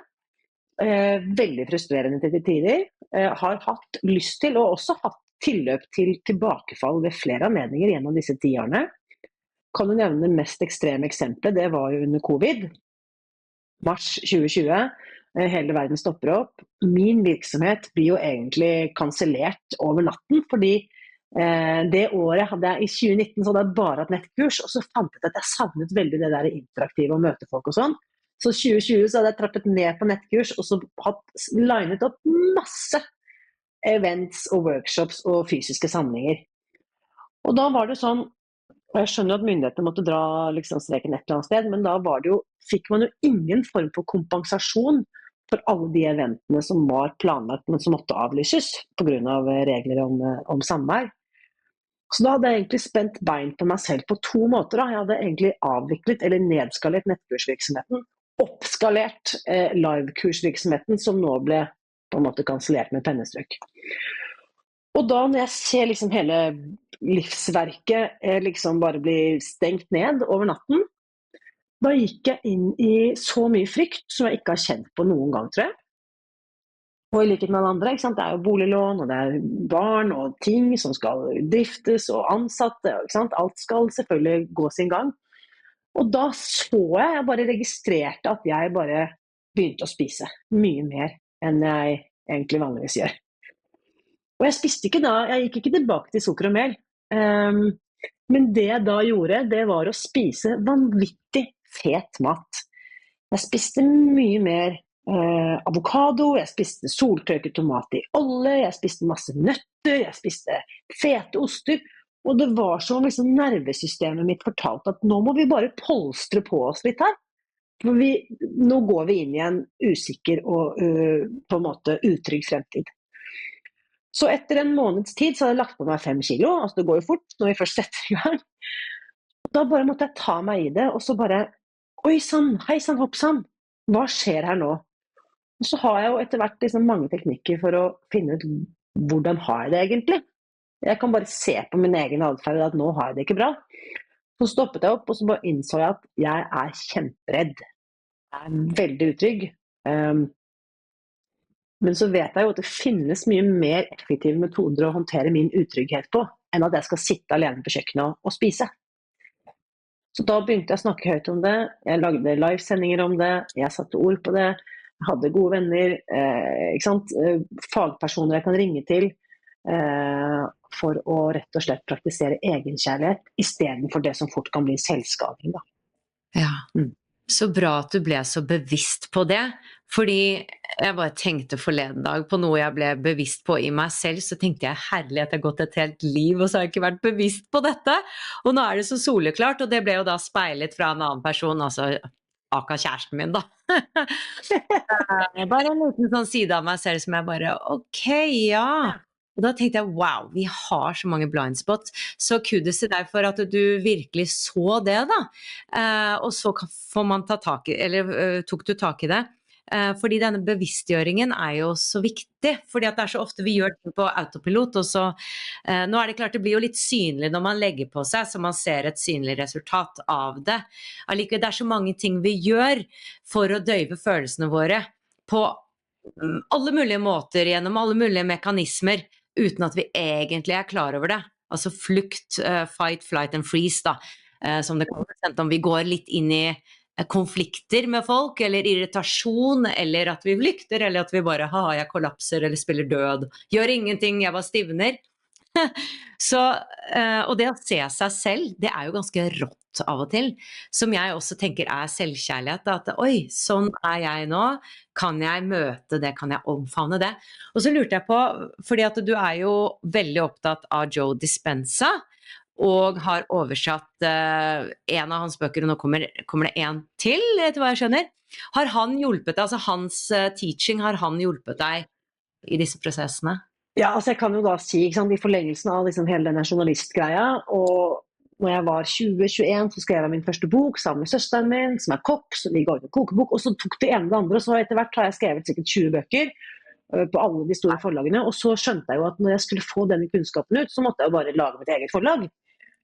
S1: Veldig frustrerende til tider. Har hatt lyst til, og også hatt tilløp til tilbakefall ved flere anledninger gjennom disse 10 årene. Kan du nevne det mest ekstreme eksempelet, det var jo under covid. Mars 2020, hele verden stopper opp. Min virksomhet blir jo egentlig kansellert over natten, fordi det året hadde jeg, i 2019 så hadde jeg bare hatt nettkurs, og så fant jeg at jeg savnet veldig det der interaktive og møte folk og sånn. Så 2020 så hadde jeg trappet ned på nettkurs, og så hatt linet opp masse events og workshops og fysiske samlinger. Og da var det sånn, og jeg skjønner at myndighetene måtte dra liksom streken et eller annet sted, men da var det jo, fikk man jo ingen form for kompensasjon for alle de eventene som var planlagt, men som måtte avlyses på grunn av regler om samvær. Så da hadde jeg egentlig spent bein på meg selv på 2 måter. Da. Jeg hadde egentlig avviklet eller nedskalert nettkursvirksomheten, oppskalert livekursvirksomheten, som nå ble på en måte kansellert med pennestrøk. Og da når jeg ser liksom hele livsverket liksom bare bli stengt ned over natten, da gikk jeg inn i så mye frykt som jeg ikke har kjent på noen gang, tror jeg. Og i likhet med alle andre, ikke sant? Det er jo boliglån, og det er barn og ting som skal driftes, og ansatte, ikke sant? Alt skal selvfølgelig gå sin gang. Og da så jeg bare registrerte at jeg bare begynte å spise mye mer enn jeg egentlig vanligvis gjør. Og jeg spiste ikke da, jeg gikk ikke tilbake til sukker og mel. Men det jeg da gjorde, det var å spise vanvittig fet mat. Jeg spiste mye mer avokado, jeg spiste soltørket tomat i olje, jeg spiste masse nøtter, jeg spiste fete oster, og det var som liksom nervesystemet mitt fortalte at nå må vi bare polstre på oss litt her, for nå går vi inn i en usikker og på en måte utrygg fremtid. Så etter en måneds tid så hadde jeg lagt på meg 5 kilo, altså det går jo fort når vi først setter i gang. Da bare måtte jeg ta meg i det, og så bare, oi sann, hei sann, hopp sann, hva skjer her nå? Og så har jeg jo etter hvert liksom mange teknikker for å finne ut hvordan har jeg det egentlig. Jeg kan bare se på min egen adferd at nå har jeg det ikke bra. Så stoppet jeg opp, og så bare innså jeg at jeg er kjemperedd. Jeg er veldig utrygg. Men så vet jeg jo at det finnes mye mer effektive metoder å håndtere min utrygghet på, enn at jeg skal sitte alene på kjøkkenet og spise. Så da begynte jeg å snakke høyt om det, jeg lagde livesendinger om det, jeg satte ord på det, jeg hadde gode venner, ikke sant? Fagpersoner jeg kan ringe til, for å rett og slett praktisere egenkjærlighet, i stedet for det som fort kan bli selvskading. Da.
S2: Ja, så bra at du ble så bevisst på det, fordi jeg bare tenkte forleden dag på noe jeg ble bevisst på i meg selv, så tenkte jeg herlighet, jeg har gått et helt liv, og så har jeg ikke vært bevisst på dette, og nå er det så soleklart, og det ble jo da speilet fra en annen person, altså aka kjæresten min da. Bare en liten sånn side av meg selv som jeg bare, ok, ja. Og da tenkte jeg, wow, vi har så mange blind spots, så kudos til deg for at du virkelig så det da. Og så får man tok du tak i det. Fordi denne bevisstgjøringen er jo så viktig, fordi at det er så ofte vi gjør ting på autopilot, og så, nå er det klart det blir jo litt synlig når man legger på seg, så man ser et synlig resultat av det. Allikevel, det er så mange ting vi gjør for å døyve følelsene våre på alle mulige måter, gjennom alle mulige mekanismer, uten at vi egentlig er klar over det. Altså flukt, fight, flight and freeze da, som det kan være, om vi går litt inn i konflikter med folk, eller irritasjon, eller at vi flykter, eller at vi bare, jeg kollapser, eller spiller død, gjør ingenting, jeg bare stivner. Så, og det å se seg selv, det er jo ganske rått av og til, som jeg også tenker er selvkjærlighet, at oi, sånn er jeg nå, kan jeg møte det, kan jeg omfavne det? Og så lurte jeg på, fordi at du er jo veldig opptatt av Joe Dispenza, og har oversatt en av hans bøker, og nå kommer det en til, etter hva jeg skjønner. Har han hjulpet deg, altså hans teaching, har han hjulpet deg i disse prosessene?
S1: Ja, altså jeg kan jo da si, ikke sant, i forlengelsen av liksom hele denne journalistgreia, og når jeg var 20-21, så skrev jeg min første bok sammen med søsteren min, som kokk, så vi ga ut en kokebok, og så tok det ene det andre, og så etter hvert har jeg skrevet sikkert 20 bøker på alle de store forlagene, og så skjønte jeg jo at når jeg skulle få denne kunnskapen ut, så måtte jeg jo bare lage mitt eget forlag.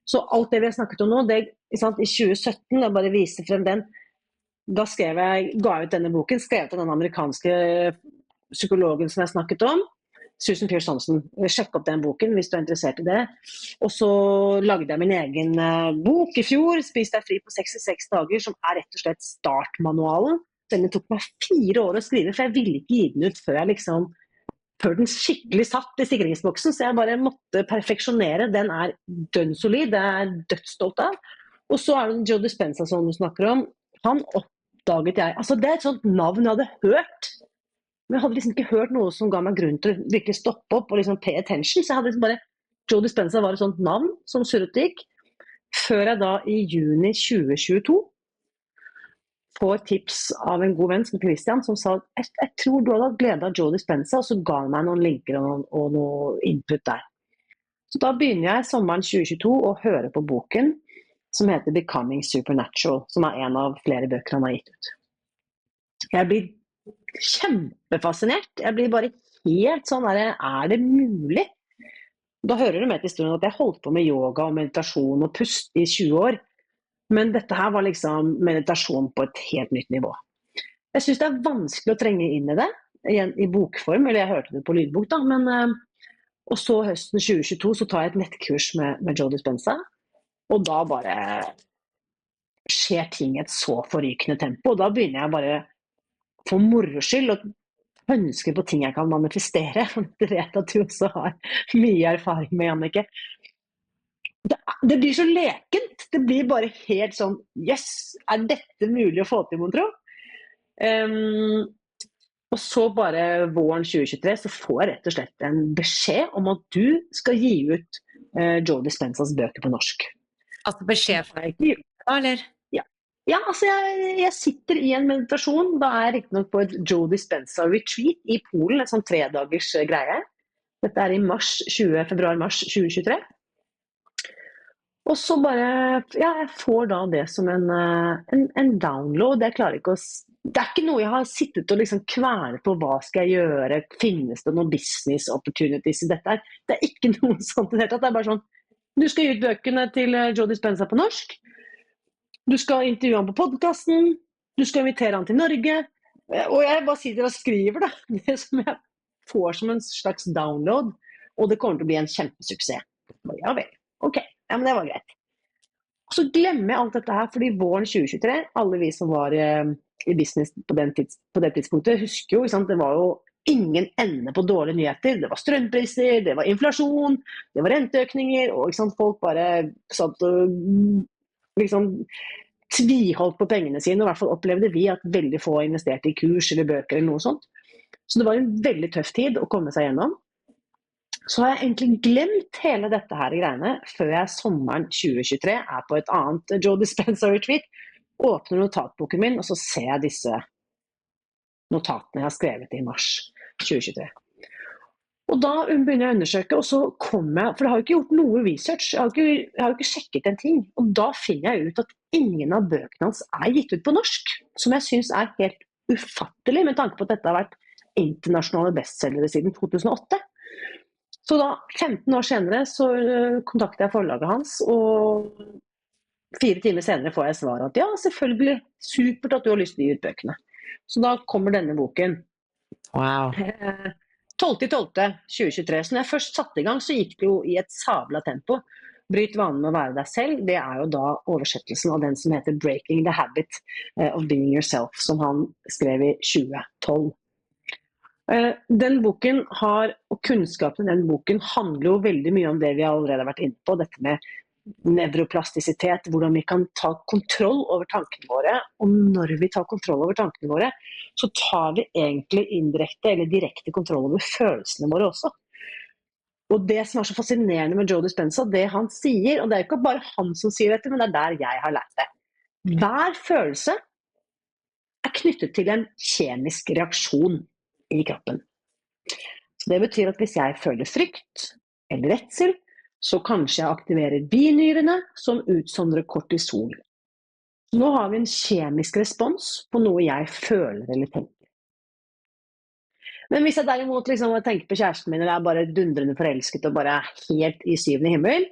S1: Så alt det vi har snakket om nå, det, sant, i 2017, jeg bare viste frem den, da ga jeg ut denne boken, skrevet av den amerikanske psykologen som jeg snakket om, Susan Peirce Thompson. Sjekk opp den boken hvis du er interessert i det. Og så lagde jeg min egen bok i fjor, Spis deg fri på 66 dager, som er rett og slett startmanualen. Den tok meg 4 år å skrive, for jeg ville ikke gi den ut før den skikkelig satt i sikringsboksen, så jeg bare måtte perfeksjonere. Den er dønnsolid, det er dødsstolt av. Og så er det Joe Dispenza som du snakker om. Han oppdaget jeg, altså det er et sånt navn jeg hadde hørt, men jeg hadde liksom ikke hørt noe som ga meg grunn til å virkelig stoppe opp og liksom pay attention, så jeg hadde liksom bare, Joe Dispenza var et sånt navn som surret gikk, før jeg da i juni 2022 får tips av en god venn som Christian, som sa, jeg tror du hadde glede av Joe Dispenza, og så ga han meg noen linker og noe input der. Så da begynner jeg sommeren 2022 å høre på boken som heter Becoming Supernatural, som er en av flere bøker han har gitt ut. Jeg blir kjempefascinert. Jeg blir bare helt sånn der, er det mulig? Da hører du med til historien at jeg holdt på med yoga og meditasjon og pust i 20 år, men dette her var liksom meditasjon på et helt nytt nivå. Jeg synes det er vanskelig å trenge inn i det, igjen i bokform, eller jeg hørte det på lydbok da, men og så høsten 2022 så tar jeg et nettkurs med Joe Dispenza, og da bare skjer ting i et så forrykende tempo, og da begynner jeg bare for moro skyld og ønsker på ting jeg kan manifestere. Jeg vet at du også har mye erfaring med, Jannicke. Det blir så lekent. Det blir bare helt sånn, yes, er dette mulig å få til, mon tro? Og så bare våren 2023 så får jeg rett og slett en beskjed om at du skal gi ut Joe Dispenzas bøker på norsk.
S2: Altså beskjed fra deg, eller?
S1: Ja, altså jeg sitter i en meditasjon, da er jeg riktig nok på et Joe Dispenza retreat i Polen, en sånn 3-dagers greie. Dette er i februar-mars 2023. Og så bare, ja, jeg får da det som en download, jeg klarer ikke det er ikke noe jeg har sittet og liksom kverne på hva skal jeg gjøre, finnes det noen business opportunities i dette her. Det er ikke noe sånt i dette, det er bare sånn, du skal gi ut bøkene til Joe Dispenza på norsk, du skal intervjue han på podcasten, du skal invitere han til Norge, og jeg bare sitter og skriver da, det som jeg får som en slags download, og det kommer til å bli en kjempesuksess. Ja vel, ok, ja, men det var greit. Og så glemmer jeg alt dette her, fordi våren 2023, alle vi som var i business på det tidspunktet, husker jo, det var jo ingen ende på dårlige nyheter. Det var strømpriser, det var inflasjon, det var renteøkninger, og folk bare satt og tviholdt på pengene sine, og i hvert fall opplevde vi at veldig få investerte i kurs eller bøker eller noe sånt. Så det var en veldig tøff tid å komme seg gjennom. Så har jeg egentlig glemt hele dette her greiene før jeg sommeren 2023 er på et annet Joe Dispenza retreat, åpner notatboken min, og så ser jeg disse notatene jeg har skrevet i mars 2023. Og da begynner jeg å undersøke, og så kommer jeg, for jeg har jo ikke gjort noe research, jeg har jo ikke sjekket en ting, og da finner jeg ut at ingen av bøkene hans er gitt ut på norsk, som jeg synes er helt ufattelig, med tanke på at dette har vært internasjonale bestsellere siden 2008. Så da, 15 år senere, så kontakter jeg forlaget hans, og 4 timer senere får jeg svar at ja, selvfølgelig, supert at du har lyst til å gi ut bøkene. Så da kommer denne boken.
S2: Wow.
S1: 12.12.2023. Så når jeg først satte i gang, så gikk det jo i et sabla tempo. Bryt vanen med å være deg selv, det er jo da oversettelsen av den som heter Breaking the Habit of Being Yourself, som han skrev i 2012. Den boken og kunnskapen i den boken handler jo veldig mye om det vi allerede har vært inne på, dette med nevroplastisitet, hvordan vi kan ta kontroll over tankene våre, og når vi tar kontroll over tankene våre, så tar vi egentlig indirekte eller direkte kontroll over følelsene våre også. Og det som så fascinerende med Joe Dispenza, det han sier, og det ikke bare han som sier dette, men det der jeg har lært det. Hver følelse knyttet til en kjemisk reaksjon i kroppen. Så det betyr at hvis jeg føler frykt eller redsel, så kanskje jeg aktiverer binyrene som utsondrer kortisol. Nå har vi en kjemisk respons på noe jeg føler eller tenker. Men hvis jeg derimot tenker på kjæresten min, eller bare dundrende forelsket og bare helt i syvende himmel,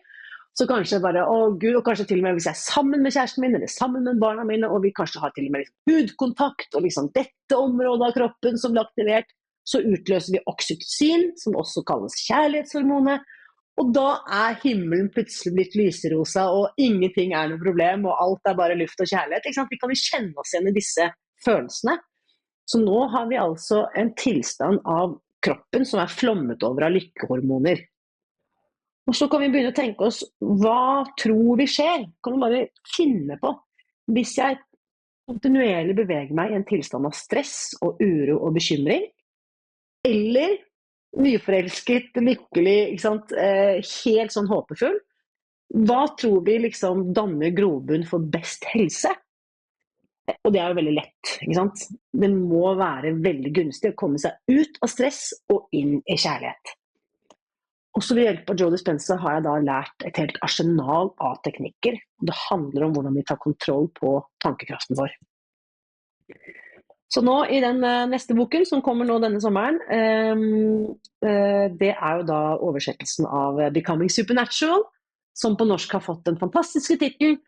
S1: så kanskje bare, Gud, og kanskje til og med hvis jeg sammen med kjæresten min, eller sammen med barna mine, og vi kanskje har til og med hudkontakt, og dette området av kroppen som blir aktivert, så utløser vi oksytocin, som også kalles kjærlighetshormonet, og da himmelen plutselig blitt lyserosa, og ingenting noe problem, og alt bare luft og kjærlighet. Ikke sant? Vi kan jo kjenne oss igjen i disse følelsene. Så nå har vi altså en tilstand av kroppen som flommet over av lykkehormoner. Og så kan vi begynne å tenke oss, hva tror vi skjer? Kan du bare finne på? Hvis jeg kontinuerlig beveger meg i en tilstand av stress og uro og bekymring, eller nyforelsket, lykkelig, ikke sant? Helt sånn håpefull, hva tror vi danner grobunn for best helse? Og det jo veldig lett, ikke sant? Det må være veldig gunstig å komme seg ut av stress og inn i kjærlighet. Og så ved hjelp av Joe Dispenza har jeg da lært et helt arsenal av teknikker. Det handler om hvordan vi tar kontroll på tankekraften vår. Så nå i den neste boken som kommer nå denne sommeren, det jo da oversettelsen av Becoming Supernatural, som på norsk har fått den fantastiske titelen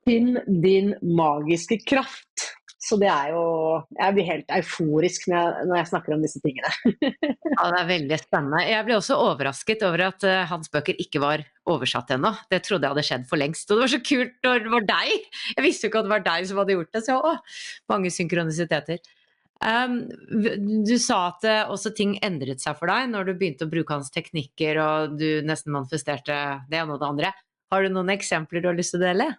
S1: Finn din magiske kraft. Så det jo, jeg blir helt euforisk når jeg snakker om disse tingene.
S2: Ja, det veldig spennende. Jeg ble også overrasket over at hans bøker ikke var oversatt ennå. Det trodde jeg hadde skjedd for lengst. Og det var så kult når det var deg. Jeg visste jo ikke at det var deg som hadde gjort det. Så mange synkronisiteter. Du sa at også ting endret seg for deg når du begynte å bruke hans teknikker, og du nesten manifesterte det ene og det andre. Har du noen eksempler du har lyst til å dele?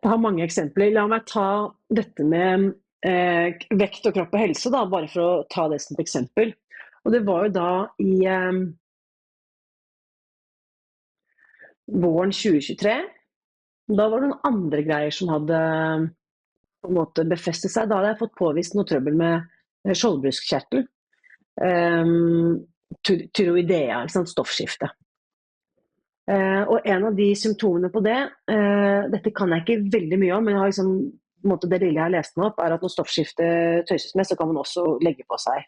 S1: Jeg har mange eksempler. La meg ta dette med vekt og kropp og helse, da, bare for å ta det som et eksempel. Og det var jo da i våren 2023. Da var det noen andre greier som hadde på en måte befestet seg. Da hadde jeg fått påvist noe trøbbel med skjoldbruskkjertel. Tyroidea, stoffskifte. Og en av de symptomene på det, dette kan jeg ikke veldig mye om, men jeg har på en måte det lille jeg har lest meg opp, at når stoffskiftet tøyses med, så kan man også legge på seg,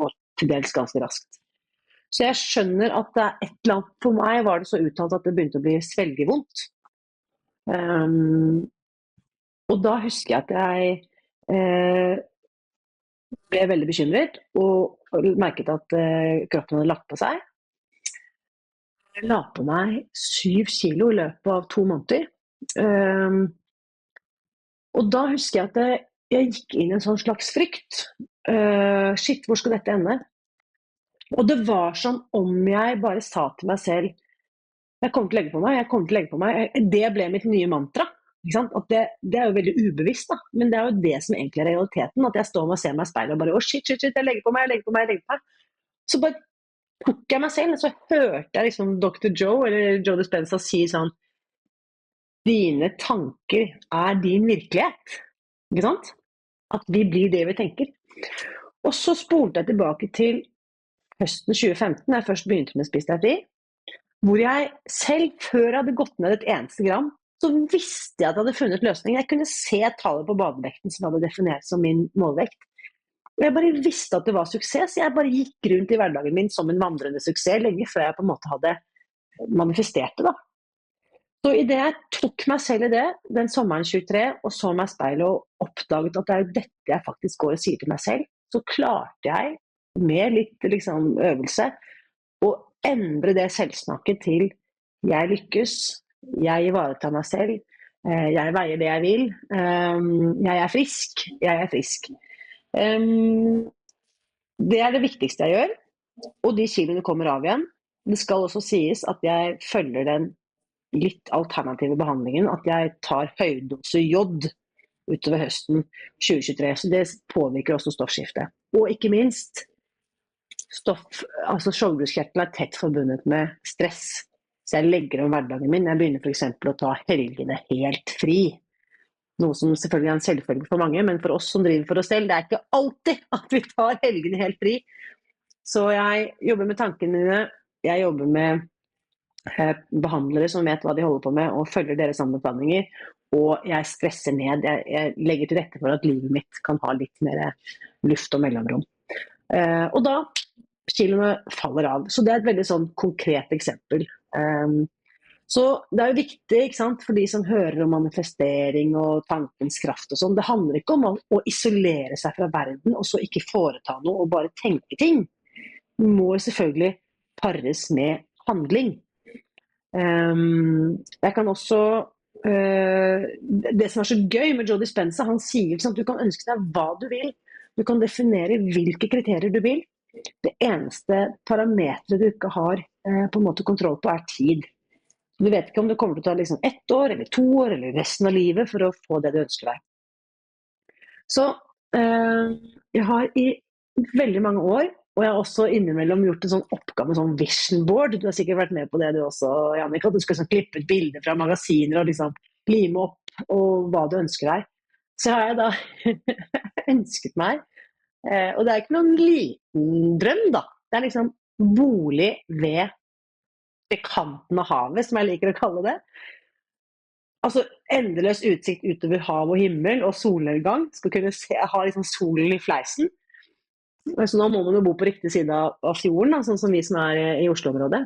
S1: og til dels ganske raskt. Så jeg skjønner at det et eller annet, for meg var det så uttalt at det begynte å bli svelgevondt. Og da husker jeg at jeg ble veldig bekymret, og merket at kroppen hadde lagt på seg. Jeg la på meg 7 kilo i løpet av 2 måneder. Og da husker jeg at jeg gikk inn i en sånn slags frykt. Shit, hvor skal dette ende? Og det var som om jeg bare sa til meg selv, jeg kommer til å legge på meg, jeg kommer til å legge på meg. Det ble mitt nye mantra. Ikke sant? At det jo veldig ubevisst, da. Men det jo det som egentlig realiteten, at jeg står og ser meg i speilet og bare, shit, jeg legger på meg, jeg legger på meg, jeg legger på meg. Så bare tok jeg meg selv, og så hørte jeg Dr. Joe, eller Joe Dispenza si sånn, dine tanker din virkelighet, ikke sant? At vi blir det vi tenker. Og så spolte jeg tilbake til høsten 2015, da jeg først begynte med Spis deg fri, hvor jeg selv, før jeg hadde gått ned et eneste gram, så visste jeg at jeg hadde funnet løsningen. Jeg kunne se tallet på badevekten som jeg hadde definert som min målvekt. Og jeg bare visste at det var suksess, så jeg bare gikk rundt i hverdagen min som en vandrende suksess, lenge før jeg på en måte hadde manifestert det da. Så i det jeg tok meg selv i det, den sommeren 23, og så meg i speilet og oppdaget at det jo dette jeg faktisk går og sier til meg selv, så klarte jeg med litt øvelse å endre det selvsnakket til jeg lykkes, jeg ivaretar meg selv, jeg veier det jeg vil, jeg frisk, jeg frisk. Det det viktigste jeg gjør, og de kiloene kommer av igjen. Det skal også sies at jeg følger den litt alternative behandlingen, at jeg tar høydose jod utover høsten 2023, så det påvirker også stoffskiftet. Og ikke minst, altså skjoldbruskkjertelen tett forbundet med stress. Så jeg legger om hverdagen min. Jeg begynner for eksempel å ta helgene helt fri. Noe som selvfølgelig er en selvfølge for mange, men for oss som driver for oss selv, det er ikke alltid at vi tar helgene helt fri. Så jeg jobber med tankene mine, jeg jobber med behandlere som vet hva de holder på med, og følger deres anbefalinger, og jeg stresser ned. Jeg legger til rette for at livet mitt kan ha litt mer luft og mellomrom. Og da kiloene faller av. Så det er et veldig sånn konkret eksempel. Så det er jo viktig, ikke sant, for de som hører om manifestering og tankens kraft og sånn. Det handler ikke om å isolere seg fra verden og så ikke foreta noe og bare tenke ting. Det må selvfølgelig pares med handling. Jeg kan også det som er så gøy med Joe Dispenza, han sier at du kan ønske deg hva du vil. Du kan definere hvilke kriterier du vil. Det eneste parametret du ikke har på en måte kontroll på er tid. Du vet ikke om det kommer til å ta liksom 1 år, eller 2 år, eller resten av livet for å få det du ønsker deg. Så jeg har i veldig mange år, og jeg har også innimellom gjort en sånn oppgave med sånn vision board. Du har sikkert vært med på det du også, Jannika, at du skal sånn klippe ut bilder fra magasiner og liksom lime opp og hva du ønsker deg. Så har jeg da ønsket meg, og det er ikke noen liten drøm da, det er liksom bolig ved kanten av havet, som jeg liker å kalle det. Altså endeløs utsikt utover hav og himmel og solnedgang, skal kunne ha liksom solen i fleisen. Så nå må man jo bo på riktig side av fjorden, da, sånn som vi som er i Oslo-området.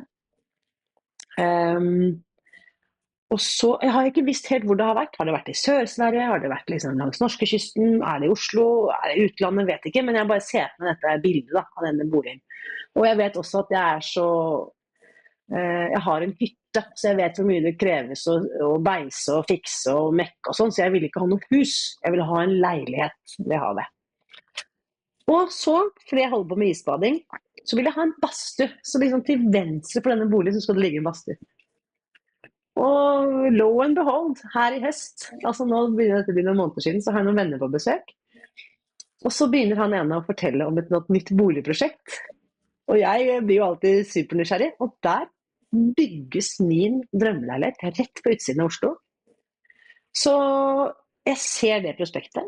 S1: Og så jeg har ikke visst helt hvor det har vært. Har det vært i Sør-Sverige? Har det vært liksom langs norskekysten? Er det i Oslo? Er det i utlandet? Vet ikke, men jeg bare ser med dette bildet da, av denne boligen. Og jeg vet også at jeg har en hytte, så jeg vet hvor mye det kreves å beise og fikse og mekke og sånn, så jeg vil ikke ha noe hus. Jeg vil ha en leilighet ved havet. Og så, fordi jeg holder på med isbading, så vil jeg ha en badstue. Så liksom til venstre for denne boligen så skal det ligge en badstue. Og lo and behold, her i høst, altså nå begynner dette noen måneder siden, så har jeg noen venner på besøk. Og så begynner han ene å fortelle om et nytt boligprosjekt. Og jeg blir jo alltid supernysgjerrig, og der bygges min drømmeleilighet rett på utsiden av Oslo. Så jeg ser det prospektet.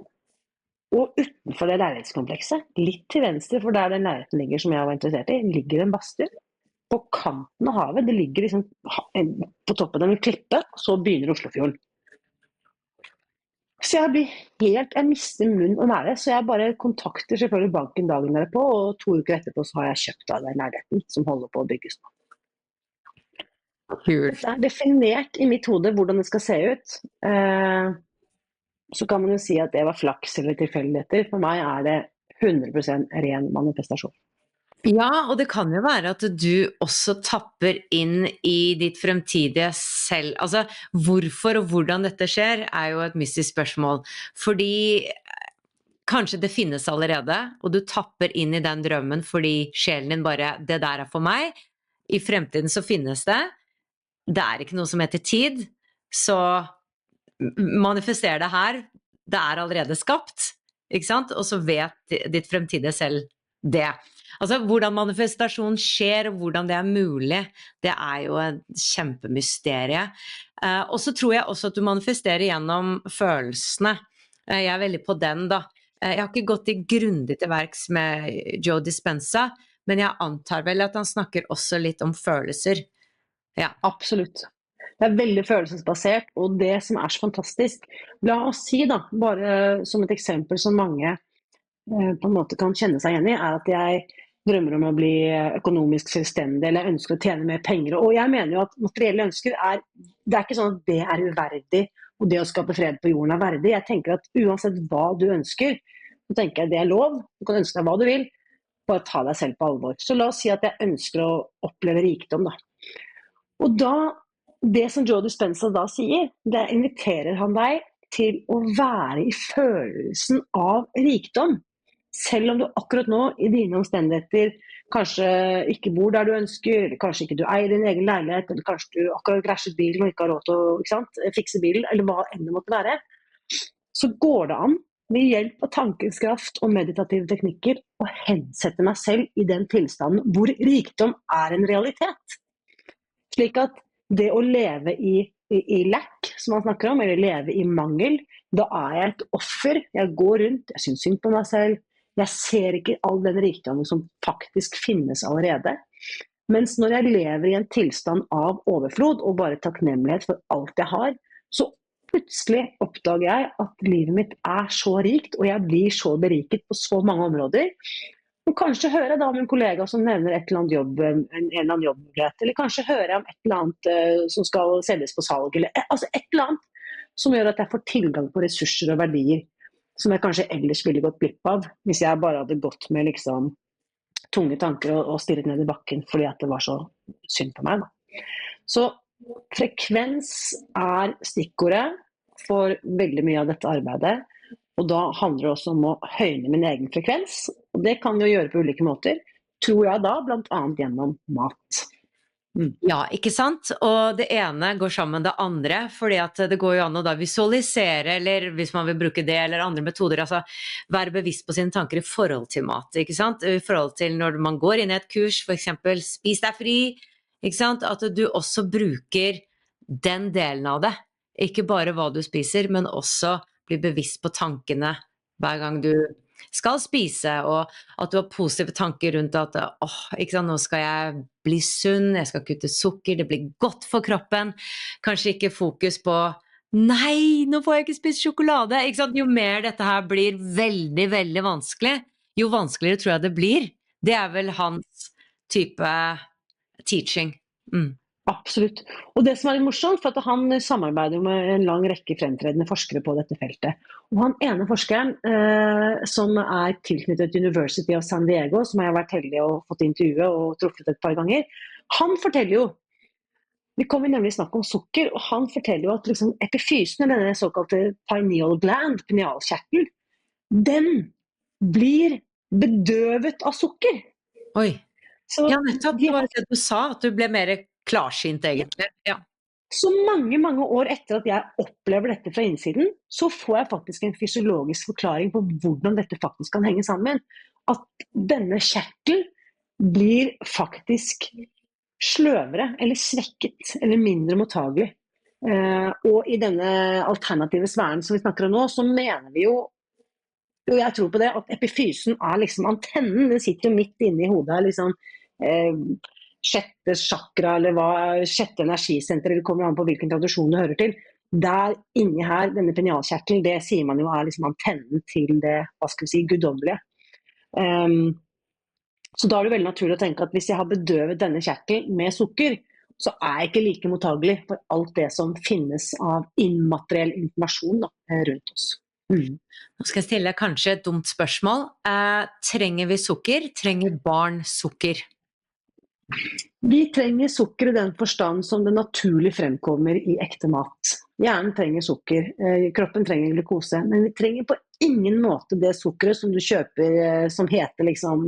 S1: Og utenfor det leilighetskomplekset, litt til venstre for der den leiligheten ligger som jeg var interessert i, ligger en badstue. På kanten av havet, det ligger liksom på toppen av en klippe, og så begynner Oslofjorden. Så jeg mister munn og nære, så jeg bare kontakter selvfølgelig banken dagen der på, og 2 uker etterpå så har jeg kjøpt av den leiligheten som holder på å bygges nå. Det er definert i mitt hode hvordan det skal se ut. Så kan man jo si at det var flaks eller tilfeldigheter. For meg er det 100% ren manifestasjon.
S2: Ja, og det kan jo være at du også tapper inn i ditt fremtidige selv. Altså, hvorfor og hvordan dette skjer er jo et mystisk spørsmål. Fordi kanskje det finnes allerede, og du tapper inn i den drømmen fordi sjelen din bare, det der er for meg. I fremtiden så finnes det. Det er ikke noe som heter tid, så manifester det her, det er allerede skapt, ikke sant? Og så vet ditt fremtidige selv det. Altså, hvordan manifestasjon skjer, og hvordan det er mulig, det er jo et kjempemysterie. Og så tror jeg også at du manifesterer gjennom følelsene. Jeg er veldig på den da. Jeg har ikke gått grundig til verks med Joe Dispenza, men jeg antar vel at han snakker også litt om følelser. Ja.
S1: Absolutt. Det er veldig følelsesbasert, og det som er så fantastisk, la oss si da, bare som et eksempel som mange på en måte kan kjenne seg igjen i, er at jeg drømmer om å bli økonomisk selvstendig, eller jeg ønsker å tjene mer penger, og jeg mener jo at materielle ønsker det er ikke sånn at det er uverdig, og det å skape fred på jorden er verdig. Jeg tenker at uansett hva du ønsker, så tenker jeg det er lov, du kan ønske deg hva du vil, bare ta deg selv på alvor. Så la oss si at jeg ønsker å oppleve rikdom da. Og da det som Joe Dispenza da sier, det inviterer han deg til å være i følelsen av rikdom. Selv om du akkurat nå i dine omstendigheter kanskje ikke bor der du ønsker, eller kanskje ikke du eier din egen leilighet, eller kanskje du akkurat krasjet bilen og ikke har råd til å fikse bilen, eller hva enn det måtte være, så går det an med hjelp av tankeskraft og meditative teknikker å hensette meg selv i den tilstanden hvor rikdom er en realitet. Slik at det å leve i lack, som man snakker om, eller leve i mangel, da er jeg et offer. Jeg går rundt, jeg synes synd på meg selv. Jeg ser ikke all den rikdommen som faktisk finnes allerede. Mens når jeg lever i en tilstand av overflod og bare takknemlighet for alt jeg har, så plutselig oppdager jeg at livet mitt er så rikt, og jeg blir så beriket på så mange områder. Og kanskje hører jeg da om en kollega som nevner et eller annet jobb, en eller annen jobbmulighet, eller kanskje hører jeg om et eller annet som skal selges på salg, eller altså et eller annet som gjør at jeg får tilgang på ressurser og verdier som jeg kanskje ellers ville gått glipp av, hvis jeg bare hadde gått med liksom tunge tanker og stirret ned i bakken fordi at det var så synd på meg. Da. Så frekvens er stikkordet for veldig mye av dette arbeidet. Og da handler det også om å høyne min egen frekvens, og det kan vi jo gjøre på ulike måter, tror jeg da, blant annet gjennom mat.
S2: Ja, ikke sant? Og det ene går sammen med det andre, fordi at det går jo an å da visualisere, eller hvis man vil bruke det, eller andre metoder, altså være bevisst på sine tanker i forhold til mat, ikke sant? I forhold til når man går inn i et kurs, for eksempel spis deg fri, ikke sant? At du også bruker den delen av det, ikke bare hva du spiser, men også bli bevisst på tankene hver gang du skal spise, og at du har positive tanker rundt at ikke sant, nå skal jeg bli sunn, jeg skal kutte sukker, det blir godt for kroppen. Kanskje ikke fokus på nei, nå får jeg ikke spise sjokolade. Ikke sant? Jo mer dette her blir veldig, veldig vanskelig, jo vanskeligere tror jeg det blir. Det er vel hans type teaching.
S1: Absolutt. Og det som er litt morsomt, for at han samarbeider med en lang rekke fremtredende forskere på dette feltet. Og han ene forskeren som er tilknyttet University of San Diego, som jeg har vært heldig å fått intervjue og truffet et par ganger, han forteller jo, vi kommer nemlig snakk om sukker, og han forteller jo at liksom, epifysen, denne såkalte pineal gland, pinealkjertel, den blir bedøvet av sukker.
S2: Oi. Så, ja, nettopp, det var det du sa, at du ble mer klarsynt egentlig. Ja.
S1: Så mange år etter at jeg opplever dette fra innsiden, så får jeg faktisk en fysiologisk forklaring på hvordan dette faktisk kan henge sammen. At denne kjertel blir faktisk sløvere, eller svekket, eller mindre mottagelig. Og i denne alternative sfæren som vi snakker om nå, så mener vi jo, og jeg tror på det, at epifysen er liksom antennen, den sitter jo midt inne i hodet, liksom sjette chakra, eller sjette energisenter, eller kommer an på hvilken tradisjon du hører til. Der inni her, denne pinealkjertelen, det sier man jo er liksom antennen til det, hva skal vi si, guddommelige. Så da er det veldig naturlig å tenke at hvis jeg har bedøvet denne kjertelen med sukker, så er jeg ikke like mottagelig for alt det som finnes av immateriell informasjon rundt oss.
S2: Nå skal jeg stille kanskje et dumt spørsmål. Trenger vi sukker? Trenger barn sukker?
S1: Vi trenger sukker i den forstand som det naturlig fremkommer i ekte mat. Hjernen trenger sukker, kroppen trenger glukose, men vi trenger på ingen måte det sukkeret som du kjøper som heter liksom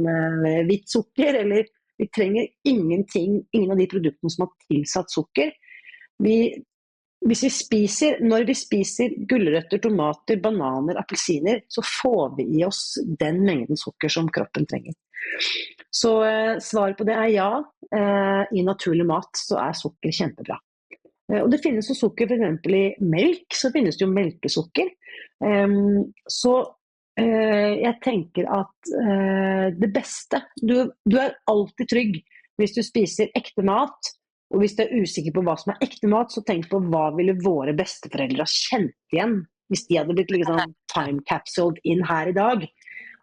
S1: hvitt sukker, eller vi trenger ingen av de produktene som har tilsatt sukker. Når vi spiser gulrøtter, tomater, bananer, appelsiner, så får vi i oss den mengden sukker som kroppen trenger. Så svaret på det er ja. I naturlig mat så er sukker kjempebra. Og det finnes jo sukker, for eksempel i melk, så finnes det jo melkesukker. Så jeg tenker at det beste, du er alltid trygg hvis du spiser ekte mat, og hvis du er usikker på hva som er ekte mat, så tenk på hva ville våre besteforeldre ha kjent igjen hvis de hadde blitt liksom time capsuled inn her i dag.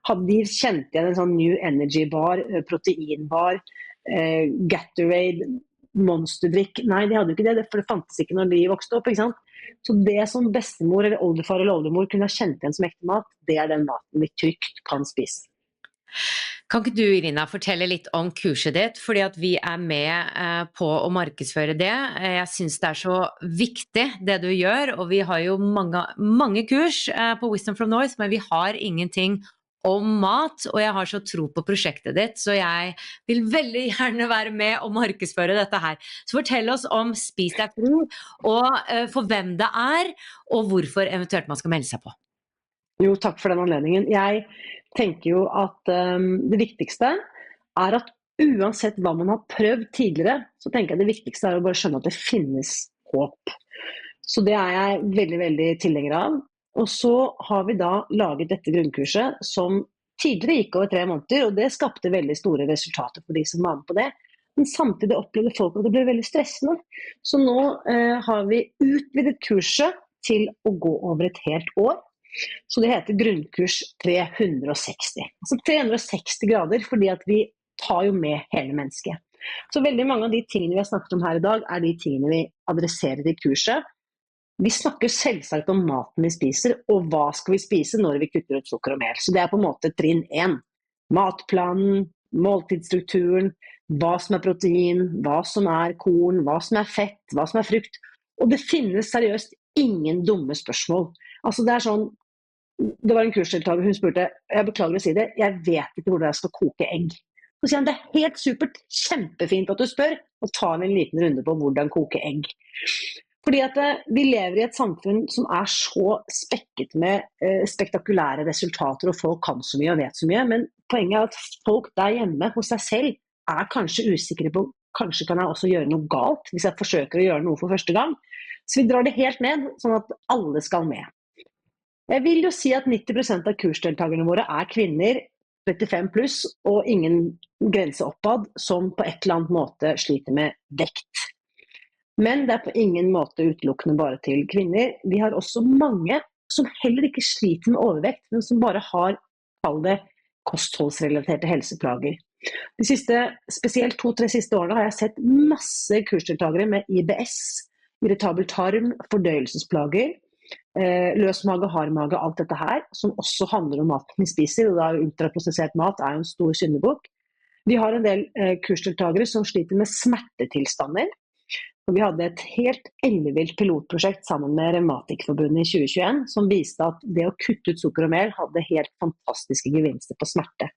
S1: Hadde de kjent igjen en sånn New Energy bar, proteinbar, Gatorade, monsterdrikk? Nei, de hadde jo ikke det, for det fantes ikke når de vokste opp, ikke sant? Så det som bestemor eller oldefar eller oldemor kunne ha kjent igjen som ekte mat, det er den maten vi trygt kan spise.
S2: Kan ikke du, Irina, fortelle litt om kurset ditt, fordi at vi er med på å markedsføre det. Jeg synes det er så viktig det du gjør, og vi har jo mange kurs på Wisdom from Noise, men vi har ingenting om mat, og jeg har så tro på prosjektet ditt, så jeg vil veldig gjerne være med og markedsføre dette her. Så fortell oss om Spis deg fri, og for hvem det er, og hvorfor eventuelt man skal melde seg på.
S1: Jo, takk for den anledningen. Jeg tenker jo at det viktigste er at uansett hva man har prøvd tidligere, så tenker jeg det viktigste er å bare skjønne at det finnes håp. Så det er jeg veldig, veldig tilhenger av. Og så har vi da laget dette grunnkurset som tidligere gikk over 3 måneder, og det skapte veldig store resultater for de som var med på det. Men samtidig opplevde folk at det ble veldig stressende. Så nå har vi utvidet kurset til å gå over et helt år. Så det heter grunnkurs 360. Altså 360 grader, fordi at vi tar jo med hele mennesket. Så veldig mange av de tingene vi har snakket om her i dag, er de tingene vi adresserer i kurset. Vi snakker selvsagt om maten vi spiser, og hva skal vi spise når vi kutter ut sukker og mel. Så det er på en måte trinn 1. Matplanen, måltidsstrukturen, hva som er protein, hva som er korn, hva som er fett, hva som er frukt. Og det finnes seriøst ingen dumme spørsmål. Altså det er sånn, det var en kursdeltaker, hun spurte, jeg beklager å si det, jeg vet ikke hvordan jeg skal koke egg. Så sier han, det er helt supert, kjempefint at du spør, og tar vi en liten runde på hvordan koke egg. Fordi at vi lever i et samfunn som er så spekket med spektakulære resultater, og folk kan så mye og vet så mye, men poenget er at folk der hjemme hos seg selv er kanskje usikre på, kanskje kan jeg også gjøre noe galt hvis jeg forsøker å gjøre noe for første gang. Så vi drar det helt ned, sånn at alle skal med. Jeg vil jo si at 90% av kursdeltakerne våre er kvinner, 35 pluss, og ingen grense oppad, som på et eller annet måte sliter med vekt. Men det er på ingen måte utelukkende bare til kvinner. Vi har også mange som heller ikke sliter med overvekt, men som bare har, kall det, kostholdsrelaterte helseplager. De siste, spesielt 2-3 siste årene har jeg sett masse kursdeltakere med IBS, irritabel tarm, fordøyelsesplager, løs mage, hard mage, alt dette her, som også handler om maten vi spiser, og da er ultraprosessert mat er jo en stor syndebukk. Vi har en del kursdeltakere som sliter med smertetilstander. Og vi hadde et helt ellevilt pilotprosjekt sammen med Revmatikerforbundet i 2021, som viste at det å kutte ut sukker og mel hadde helt fantastiske gevinster på smerte.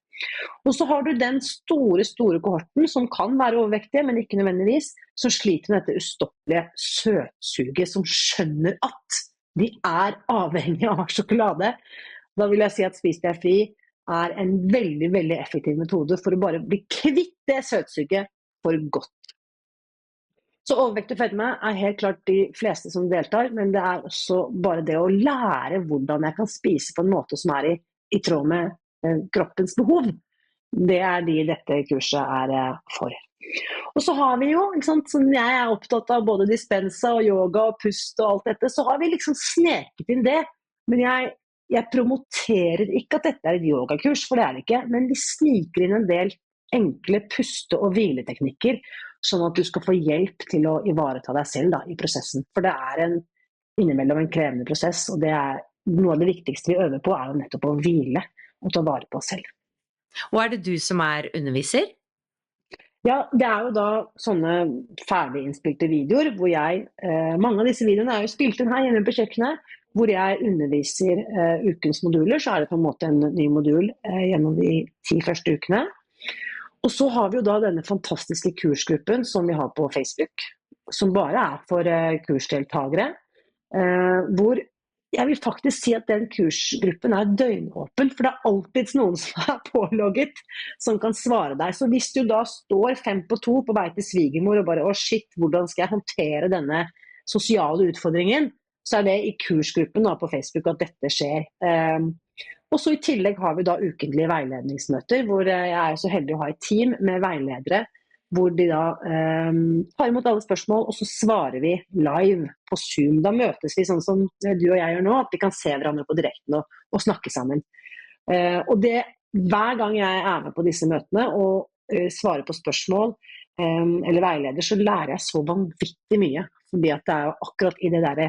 S1: Og så har du den store kohorten som kan være overvektige, men ikke nødvendigvis, som sliter med dette ustoppelige søtsuget, som skjønner at de er avhengige av sjokolade. Da vil jeg si at Spis deg fri er en veldig, veldig effektiv metode for å bare bli kvitt det søtsuget for godt. Så overvekt og fedme er helt klart de fleste som deltar, men det er også bare det å lære hvordan jeg kan spise på en måte som er i tråd med kroppens behov. Det er de dette kurset er for. Og så har vi jo, ikke sant, som jeg er opptatt av både dispensa og yoga og pust og alt dette, så har vi liksom sneket inn det. Men jeg promoterer ikke at dette er et yogakurs, for det er det ikke, men vi sniker inn en del enkle puste- og hvileteknikker, sånn at du skal få hjelp til å ivareta deg selv da, i prosessen. For det er innimellom en krevende prosess, og det er noe av det viktigste vi øver på er jo nettopp å hvile og ta vare på oss selv.
S2: Og er det du som er underviser?
S1: Ja, det er jo da sånne ferdiginnspilte videoer, hvor mange av disse videoene er jo spilt inn her hjemme på kjøkkenet, hvor jeg underviser ukens moduler, så er det på en måte en ny modul gjennom de 10 første ukene. Og så har vi jo da denne fantastiske kursgruppen som vi har på Facebook, som bare er for kursdeltagere, hvor jeg vil faktisk si at den kursgruppen er døgnåpen, for det er alltid noen som er pålogget, som kan svare deg. Så hvis du da står 5 på 2 på vei til svigermor og bare, shit, hvordan skal jeg håndtere denne sosiale utfordringen, så er det i kursgruppen da, på Facebook at dette skjer. Og så i tillegg har vi da ukentlige veiledningsmøter, hvor jeg er så heldig å ha et team med veiledere, hvor de da tar imot alle spørsmål, og så svarer vi live på Zoom. Da møtes vi sånn som du og jeg gjør nå, at vi kan se hverandre på direkten og snakke sammen. Og hver gang jeg er med på disse møtene og svarer på spørsmål eller veileder, så lærer jeg så vanvittig mye. Fordi at det er jo akkurat i det der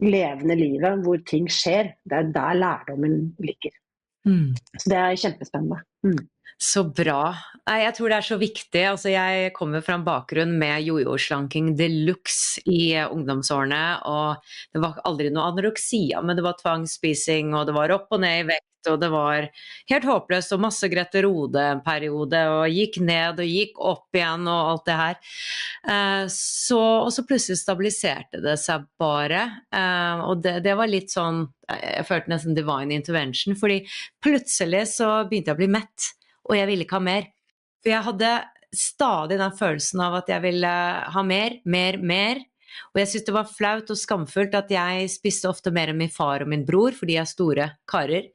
S1: levende livet hvor ting skjer, det er der lærdommen ligger. Så det er kjempespennende. Mm.
S2: Så bra. Nei, jeg tror det er så viktig. Altså, jeg kommer fra en bakgrunn med jojo-slanking deluxe i ungdomsårene, og det var aldri noe anoreksia, men det var tvangsspising, og det var opp og ned i vekt, og det var helt håpløst, og masse Grete Rode en periode, og gikk ned og gikk opp igjen, og alt det her. Og så plutselig stabiliserte det seg bare, og det var litt sånn, jeg følte nesten divine intervention, fordi plutselig så begynte jeg å bli mett, og jeg ville ikke ha mer. For jeg hadde stadig den følelsen av at jeg ville ha mer, mer, mer. Og jeg syntes det var flaut og skamfullt at jeg spiste ofte mer enn min far og min bror, fordi jeg er store karer.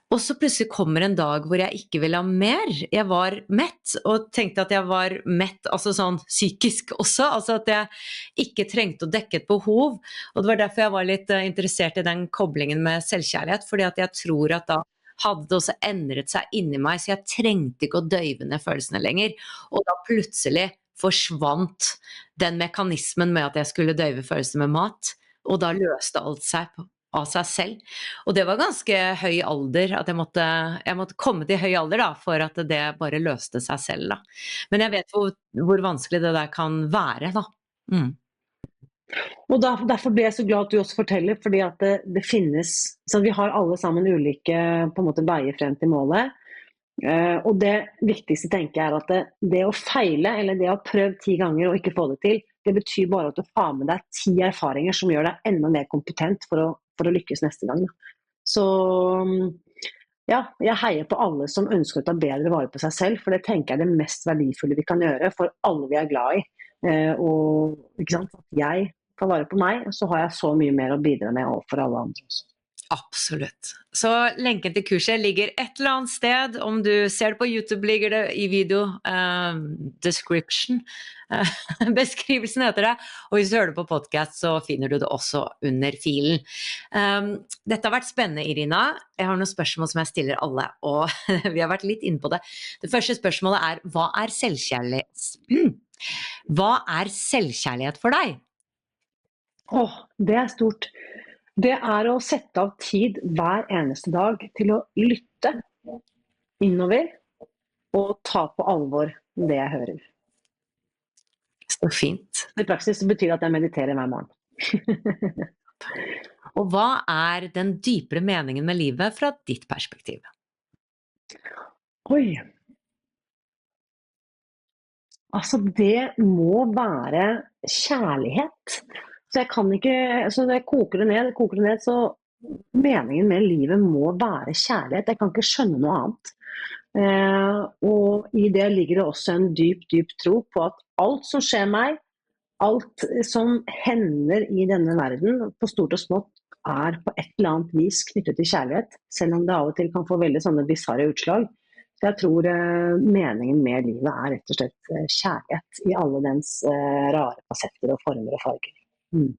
S2: Og så plutselig kommer en dag hvor jeg ikke ville ha mer. Jeg var mett, og tenkte at jeg var mett, altså sånn psykisk også, altså at jeg ikke trengte å dekke et behov. Og det var derfor jeg var litt interessert i den koblingen med selvkjærlighet, fordi at jeg tror at da hadde det også endret seg inni meg, så jeg trengte ikke å døyve ned følelsene lenger. Og da plutselig forsvant den mekanismen med at jeg skulle døyve følelsene med mat, og da løste alt seg av seg selv. Og det var ganske høy alder, at jeg måtte komme til høy alder da, for at det bare løste seg selv da. Men jeg vet hvor vanskelig det der kan være da. Mm.
S1: Og derfor blir jeg så glad at du også forteller, fordi at det finnes, så vi har alle sammen ulike på en måte veier frem til målet. Og det viktigste tenker jeg er at det å feile, eller det å prøve 10 ganger og ikke få det til, det betyr bare at du har med deg 10 erfaringer som gjør deg enda mer kompetent for å lykkes neste gang. Så ja, jeg heier på alle som ønsker å ta bedre vare på seg selv, for det tenker jeg er det mest verdifulle vi kan gjøre for alle vi er glad i. Og ikke sant, at jeg tar vare på meg, så har jeg så mye mer å bidra med overfor alle andre også.
S2: Absolutt. Så lenken til kurset ligger et eller annet sted. Om du ser det på YouTube, ligger det i video description. Beskrivelsen heter det. Og hvis du hører det på podcast, så finner du det også under filen. Dette har vært spennende, Irina. Jeg har noen spørsmål som jeg stiller alle, og vi har vært litt inne på det. Det første spørsmålet er, hva er selvkjærlighet? Hva er selvkjærlighet for deg?
S1: Det er stort. Det er å sette av tid hver eneste dag til å lytte innover og ta på alvor det jeg hører.
S2: Så fint.
S1: I praksis betyr det at jeg mediterer hver morgen.
S2: Og hva er den dypere meningen med livet fra ditt perspektiv?
S1: Oi. Altså, det må være kjærlighet. Så jeg kan ikke, så når jeg koker det ned, så meningen med livet må være kjærlighet. Jeg kan ikke skjønne noe annet. Og i det ligger det også en dyp, dyp tro på at alt som skjer meg, alt som hender i denne verden, på stort og smått, er på et eller annet vis knyttet til kjærlighet, selv om det av og til kan få veldig sånne bizarre utslag. Så jeg tror meningen med livet er rett og slett kjærlighet i alle dens rare fasetter og former og farger. Mm.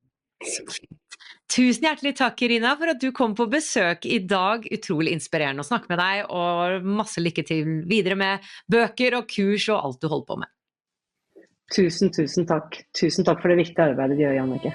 S2: Tusen hjertelig takk, Irina, for at du kom på besøk i dag. Utrolig inspirerende å snakke med deg, og masse lykke til videre med bøker og kurs og alt du holder på med.
S1: Tusen takk. Tusen takk for det viktige arbeidet du gjør, Jannicke.